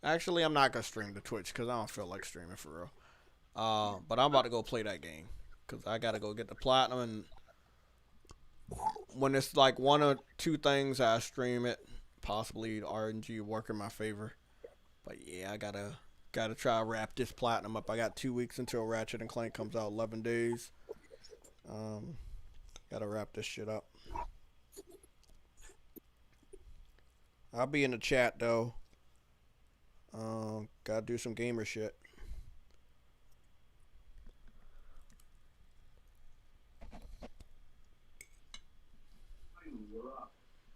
B: actually I'm not gonna stream to Twitch because I don't feel like streaming for real. But I'm about to go play that game because I gotta go get the platinum, and when it's like one or two things, I stream it. Possibly RNG work in my favor, but yeah, I gotta try to wrap this platinum up. I got 2 weeks until Ratchet and Clank comes out, 11 days. Gotta wrap this shit up. I'll be in the chat though. Gotta do some gamer shit.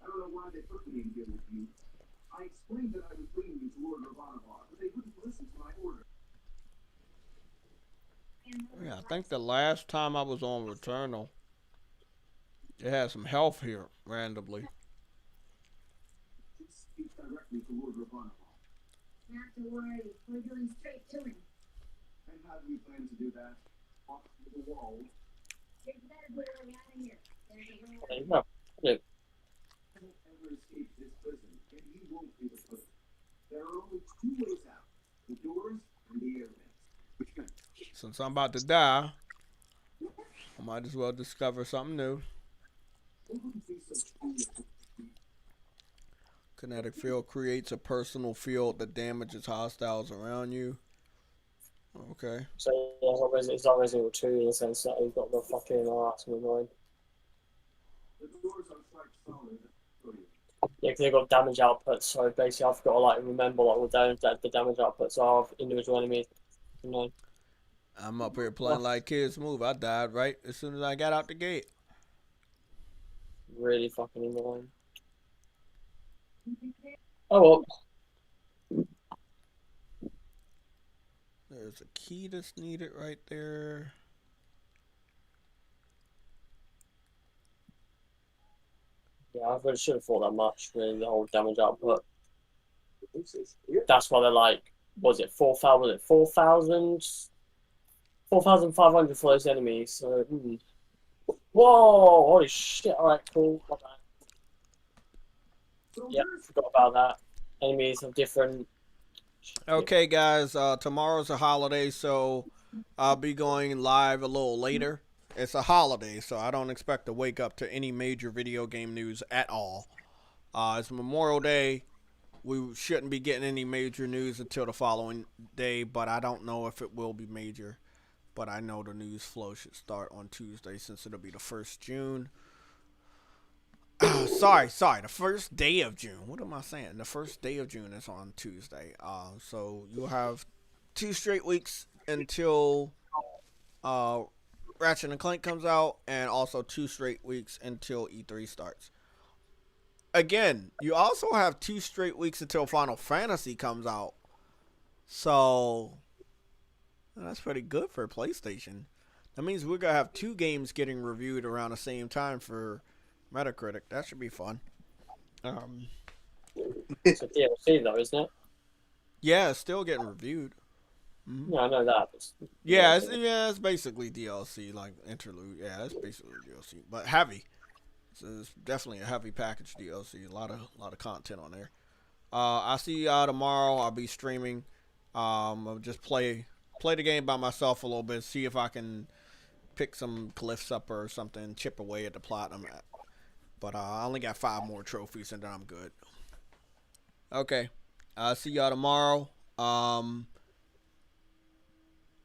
F: I don't know why they put me in here with you. I explained that I was bringing you to Lord Ravanavar, but they wouldn't listen to my order.
B: Yeah, I think the last time I was on Returnal, it had some health here randomly.
F: Speak directly to Lord Ravana.
G: Not to worry, we're going straight to him.
F: And how do you plan to do that? Walk through the walls.
G: There's better way out of here. There's a way
E: There
G: out.
E: you go. Look,
F: He won't ever escape this prison, and he won't be the first. There are only two ways out: the doors and the air vents. Which one?
B: Since I'm about to die, I might as well discover something new.
F: It wouldn't be so foolish.
B: Kinetic field creates a personal field that damages hostiles around you. Okay.
E: so it's not Resident Evil 2 in the sense that you've got the fucking that's annoying.
F: The doors are strike solid.
E: Yeah, because they've got damage outputs, so basically I've got to like remember like what the damage outputs are of individual enemies. You know.
B: I'm up here playing like kids move. I died right as soon as I got out the gate.
E: Really fucking annoying. Oh well.
B: There's a key that's needed right there.
E: Yeah, I really should have thought that much with the whole damage output. That's why they're like, was it 4,000? Was it 4,000? 4,500 for those enemies. So, whoa! Holy shit! All right, cool. My bad. Yeah, forgot about that. Enemies of different.
B: Okay, guys. Tomorrow's a holiday, so I'll be going live a little later. It's a holiday, so I don't expect to wake up to any major video game news at all. It's Memorial Day. We shouldn't be getting any major news until the following day, but I don't know if it will be major. But I know the news flow should start on Tuesday since it'll be the 1st June. Sorry, the first day of June. What am I saying? The first day of June is on Tuesday. So you'll have 2 straight weeks until Ratchet and Clank comes out, and also 2 straight weeks until E3 starts. Again, you also have 2 straight weeks until Final Fantasy comes out. So that's pretty good for PlayStation. That means we're going to have 2 games getting reviewed around the same time for Metacritic. That should be fun.
E: It's a DLC though, isn't it?
B: Yeah, it's still getting reviewed. Mm-hmm.
E: Yeah, I know that.
B: Yeah, it's basically DLC, like interlude. Yeah, it's basically DLC, but heavy. So it's definitely a heavy package DLC. A lot of content on there. I'll see y'all tomorrow. I'll be streaming. I'll just play the game by myself a little bit. See if I can pick some glyphs up or something. Chip away at the platinum. But I only got 5 more trophies and then I'm good. Okay. I'll see y'all tomorrow.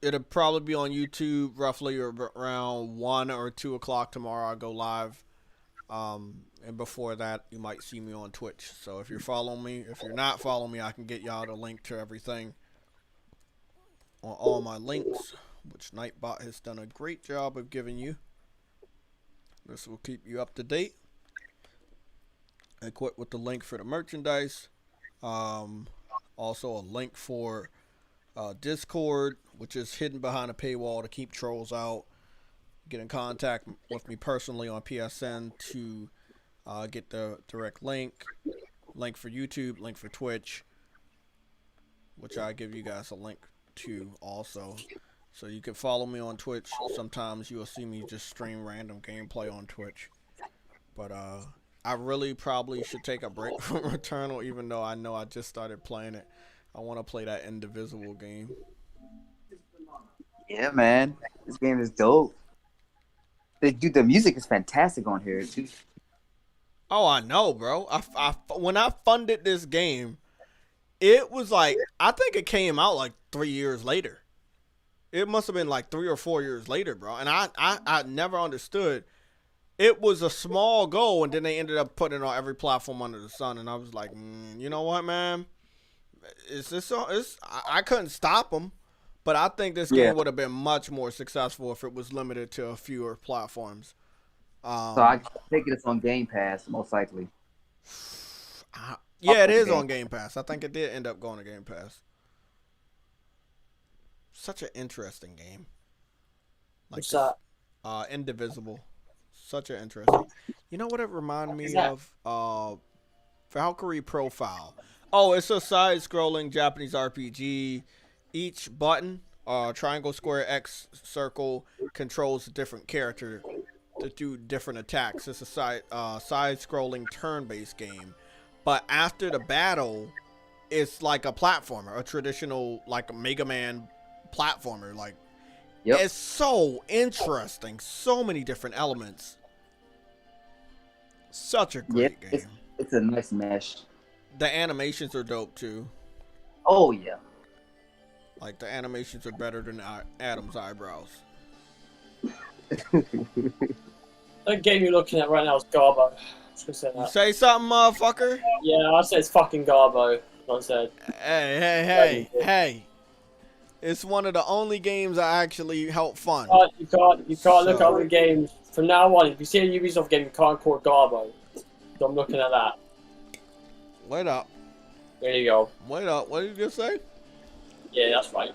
B: It'll probably be on YouTube roughly around 1 or 2 o'clock tomorrow. I'll go live. And before that, you might see me on Twitch. So if you're following me, if you're not following me, I can get y'all the link to everything on all my links, which Nightbot has done a great job of giving you. This will keep you up to date. Equipped with the link for the merchandise. Also a link for Discord, which is hidden behind a paywall to keep trolls out. Get in contact with me personally on PSN to get the direct link for YouTube, link for Twitch, which I give you guys a link to also. So you can follow me on Twitch. Sometimes you'll see me just stream random gameplay on Twitch. But I really probably should take a break from Returnal, even though I know I just started playing it. I want to play that Indivisible game.
D: Yeah, man. This game is dope. Dude, the music is fantastic on here, too.
B: Oh, I know, bro. When I funded this game, it was like, I think it came out like 3 years later. It must have been like 3 or 4 years later, bro. And I never understood. It was a small goal, and then they ended up putting it on every platform under the sun. And I was like, you know what, man? I couldn't stop them. But I think this game would have been much more successful if it was limited to fewer platforms.
D: So I think it's on Game Pass, most likely.
B: Yeah, it is on Game Pass. I think it did end up going to Game Pass. Such an interesting game. Like
E: What's that?
B: Indivisible. Such an interesting. You know what it reminded me of? Valkyrie Profile. Oh, it's a side-scrolling Japanese RPG. Each button, triangle, square, X, circle, controls a different character to do different attacks. It's a side-scrolling turn-based game. But after the battle, it's like a platformer, a traditional like a Mega Man platformer. Like, it's so interesting. So many different elements. Such a great game.
D: It's a nice mesh.
B: The animations are dope too.
D: Oh yeah.
B: Like the animations are better than Adam's eyebrows.
E: That game you're looking at right now is Garbo.
B: You say something, motherfucker?
E: Yeah, I said it's fucking Garbo. I said.
B: Hey. It's one of the only games I actually help fund.
E: You can't look at other games. From now on, if you see a Ubisoft game, you can't call it Garbo. So I'm looking at that.
B: Wait up.
E: There you go.
B: Wait up. What did you just say?
E: Yeah, that's right.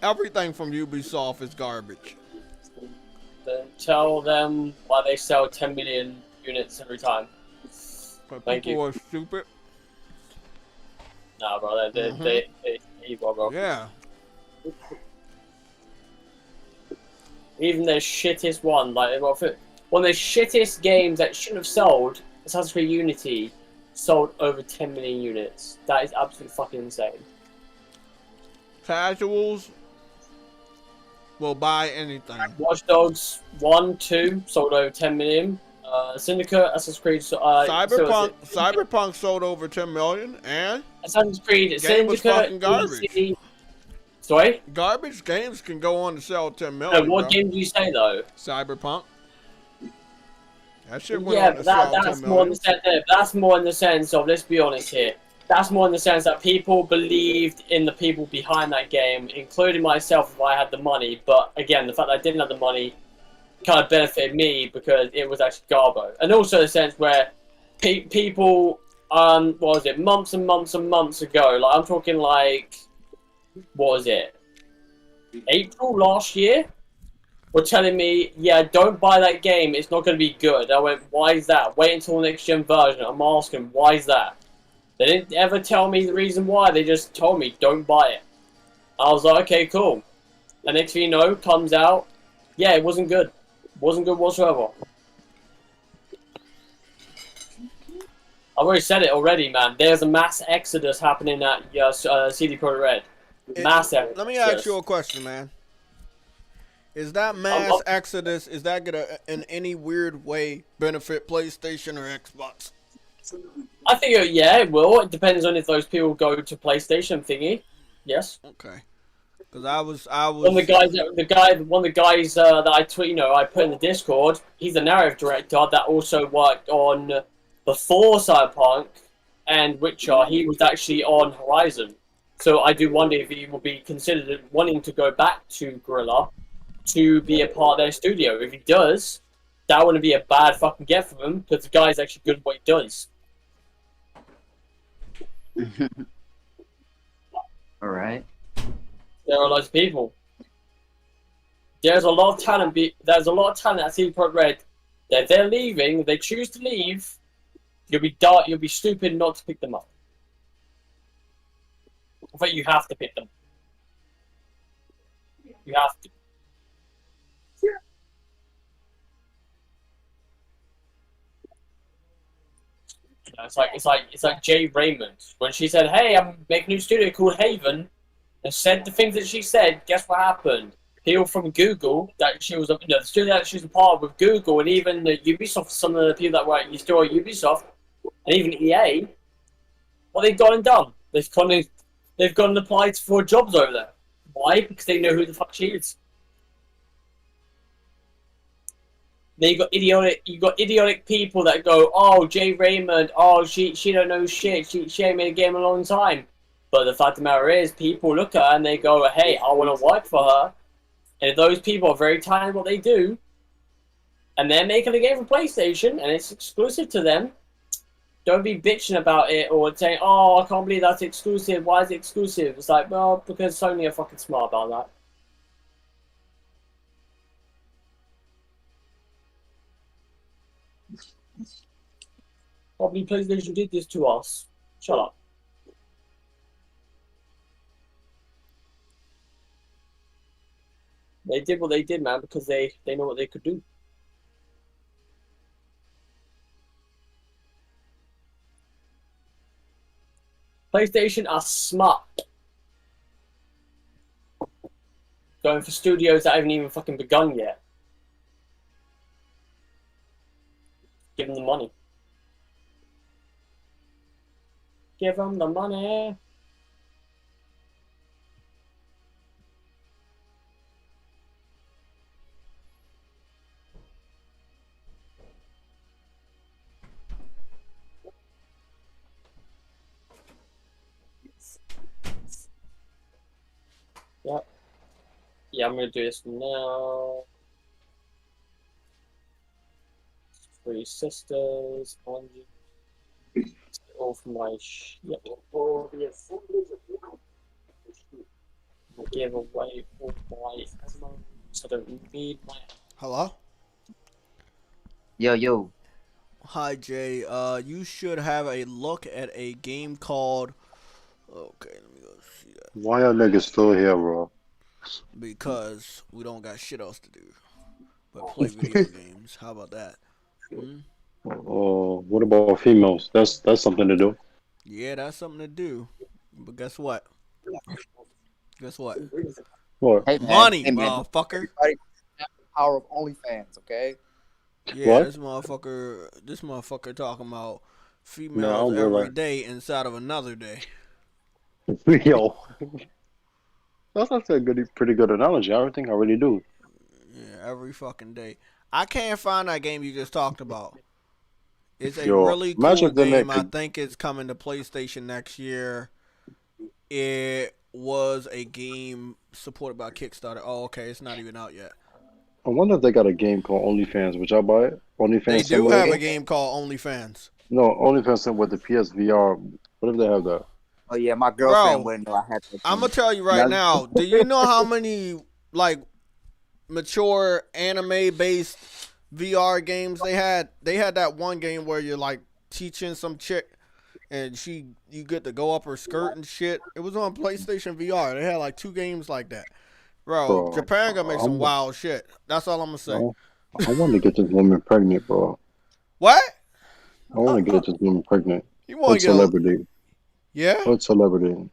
B: Everything from Ubisoft is garbage.
E: Then tell them why they sell 10 million units every time. Thank you.
B: People are stupid.
E: Nah, bro, they evil, bro.
B: Yeah.
E: Even their shittest one, like one of the shittest games that shouldn't have sold, Assassin's Creed Unity, sold over 10 million units. That is absolutely fucking insane.
B: Casuals will buy anything.
E: Watch Dogs 1, 2 sold over 10 million. Syndicate, Assassin's Creed,
B: Cyberpunk sold over 10 million, and
E: Assassin's Creed,
B: game
E: Syndicate,
B: was fucking garbage.
E: DC. Sorry?
B: Garbage games can go on to sell 10 million.
E: No, what game do you say though?
B: Cyberpunk. That shit went
E: Yeah,
B: on to
E: but
B: sell
E: that's
B: 10
E: more in
B: million.
E: the sense. That's more in the sense of, let's be honest here. That's more in the sense that people believed in the people behind that game, including myself if I had the money. But again, the fact that I didn't have the money kind of benefited me because it was actually Garbo. And also the sense where people, what was it, months and months and months ago, like I'm talking like, what was it, April last year, were telling me, yeah, don't buy that game, it's not going to be good. I went, why is that? Wait until the next gen version. I'm asking, why is that? They didn't ever tell me the reason why, they just told me, don't buy it. I was like, okay, cool. And next thing you know, comes out, yeah, it wasn't good. Wasn't good whatsoever. I've already said it already, man. There's a mass exodus happening at CD Projekt Red. Mass exodus.
B: Let me ask you a question, man. Is that mass exodus, is that going to, in any weird way, benefit PlayStation or Xbox?
E: I think, yeah, it will. It depends on if those people go to PlayStation thingy. Yes.
B: Okay. Because I was.
E: One of the guys that I tweet, I put in the Discord. He's a narrative director that also worked on before Cyberpunk and Witcher. He was actually on Horizon, so I do wonder if he will be considered wanting to go back to Guerrilla to be a part of their studio. If he does, that wouldn't be a bad fucking get for him because the guy's actually good at what he does.
D: All right.
E: There are lots of people. There's a lot of talent. There's a lot of talent at CD Projekt Red. That if they're leaving, if they choose to leave, you'll be stupid not to pick them up. In fact, you have to pick them. You have to. It's like Jay Raymond when she said, "Hey, I'm making a new studio called Haven," and said the things that she said. Guess what happened? People from Google that she was, the studio that she was a part of with Google, and even the Ubisoft, some of the people that were at Ubisoft, and even EA, what they've gone and done? They've gone and applied for jobs over there. Why? Because they know who the fuck she is. Then you got idiotic people that go, oh, Jay Raymond, oh, she don't know shit, she ain't made a game in a long time. But the fact of the matter is, people look at her and they go, hey, I want to work for her. And if those people are very talented at what they do, and they're making a game for PlayStation, and it's exclusive to them, don't be bitching about it or saying, oh, I can't believe that's exclusive, why is it exclusive? It's like, well, because Sony are fucking smart about that. Probably PlayStation did this to us. Shut up. They did what they did, man, because they know what they could do. PlayStation are smart. Going for studios that haven't even fucking begun yet. Give them the money. Give them the money. Yep. Yeah, I'm gonna do this now. Three sisters, one. All from my shit. I'll give away all my ammo, so I don't need my.
B: Hello?
D: Yo.
B: Hi, Jay. You should have a look at a game called. Okay, let me go see that.
A: Why y'all niggas still here, bro?
B: Because we don't got shit else to do but play video games. How about that?
A: What about females? That's something to do.
B: Yeah, that's something to do. But guess what? Guess what?
A: What?
D: Hey, man.
B: Money,
D: Hey, man.
B: motherfucker.
D: Everybody have the power of OnlyFans, okay?
B: Yeah,
A: What?
B: this motherfucker talking about
A: No, I
B: females
A: don't do
B: every
A: that.
B: day inside of another day.
A: Yo, that's a pretty good analogy. I think I really do.
B: Yeah, every fucking day. I can't find that game you just talked about. It's a
A: Yo,
B: really
A: imagine
B: cool
A: if the
B: game.
A: nigga
B: I
A: could-
B: think it's coming to PlayStation next year. It was a game supported by Kickstarter. Oh, okay, it's not even out yet.
A: I wonder if they got a game called OnlyFans. Would y'all buy it? OnlyFans
B: They do
A: Simulator?
B: have a game called OnlyFans.
A: No, OnlyFans with the PSVR. What if they have that?
D: Oh yeah, my girlfriend
B: Bro,
D: wouldn't know I had that.
B: I'm gonna tell you right now. Do you know how many like mature anime-based VR games they had? They had that one game where you're like teaching some chick, and you get to go up her skirt and shit. It was on PlayStation VR. They had like 2 games like that. Bro,
A: Bro,
B: Japan gonna make some
A: I'm-
B: wild shit. That's all I'm gonna say.
A: I want to get this woman pregnant, bro.
B: What?
A: I want to get this woman pregnant.
B: You want
A: What
B: to get
A: celebrity?
B: Yeah?
A: What celebrity?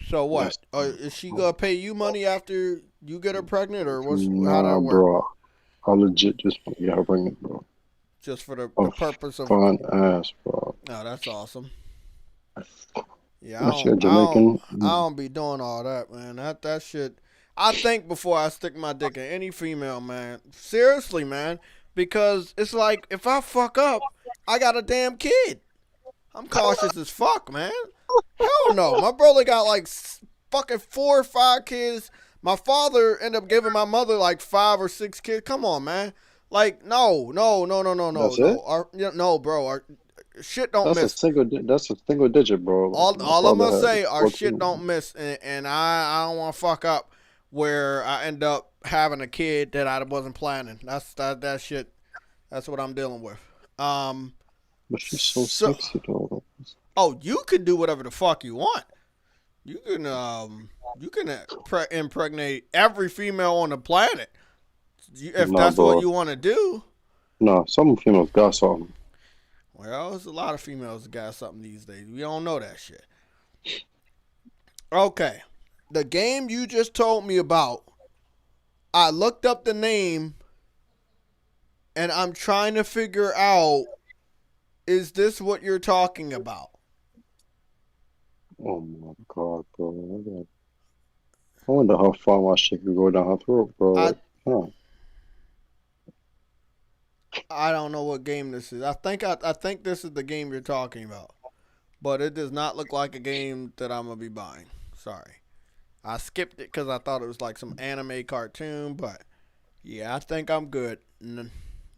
B: So what?
A: Yes.
B: Is she gonna pay you money after you get her pregnant, or how
A: Nah,
B: that work?
A: bro. I legit just want to get her pregnant, bro.
B: Just for the
A: Oh,
B: purpose of.
A: Fun ass, bro.
B: Oh, that's awesome. Yeah,
A: What's your Jamaican?
B: I don't be doing all that, man. That shit. I think before I stick my dick in any female, man. Seriously, man. Because it's like, if I fuck up, I got a damn kid. I'm cautious as fuck, man. Hell no. My brother got like fucking 4 or 5 kids. My father ended up giving my mother like 5 or 6 kids. Come on, man. Like, no.
A: That's it?
B: No, bro. Our shit don't
A: That's
B: miss.
A: That's a single digit, bro.
B: All I'm gonna say, our
A: 14.
B: shit don't miss, and I don't want to fuck up where I end up having a kid that I wasn't planning. That shit. That's what I'm dealing with.
A: But she's so sexy, though.
B: Oh, you can do whatever the fuck you want. You can impregnate every female on the planet if
A: Nah,
B: that's
A: bro.
B: what you want to do.
A: No, some females got something.
B: Well, there's a lot of females that got something these days. We don't know that shit. Okay. The game you just told me about, I looked up the name, and I'm trying to figure out, is this what you're talking about?
A: Oh my god, bro. I wonder how far my shit could go down her throat, bro.
B: I don't know what game this is. I think this is the game you're talking about. But it does not look like a game that I'm going to be buying. Sorry. I skipped it because I thought it was like some anime cartoon, but yeah, I think I'm good.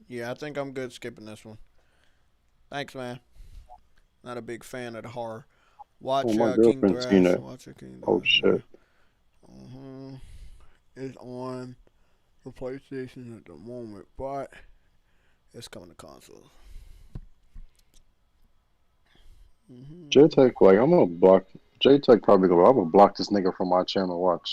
B: Yeah, I think I'm good skipping this one. Thanks, man. Not a big fan of the horror. Watch
A: my
B: King
A: girlfriend's seen
B: Thrash.
A: it.
B: Watch King
A: Oh
B: Thrash.
A: shit.
B: It's on the PlayStation at the moment, but It's coming to consoles.
A: JayTech, like I'm gonna block. JayTech probably go. I'm gonna block this nigga from my channel. Watch.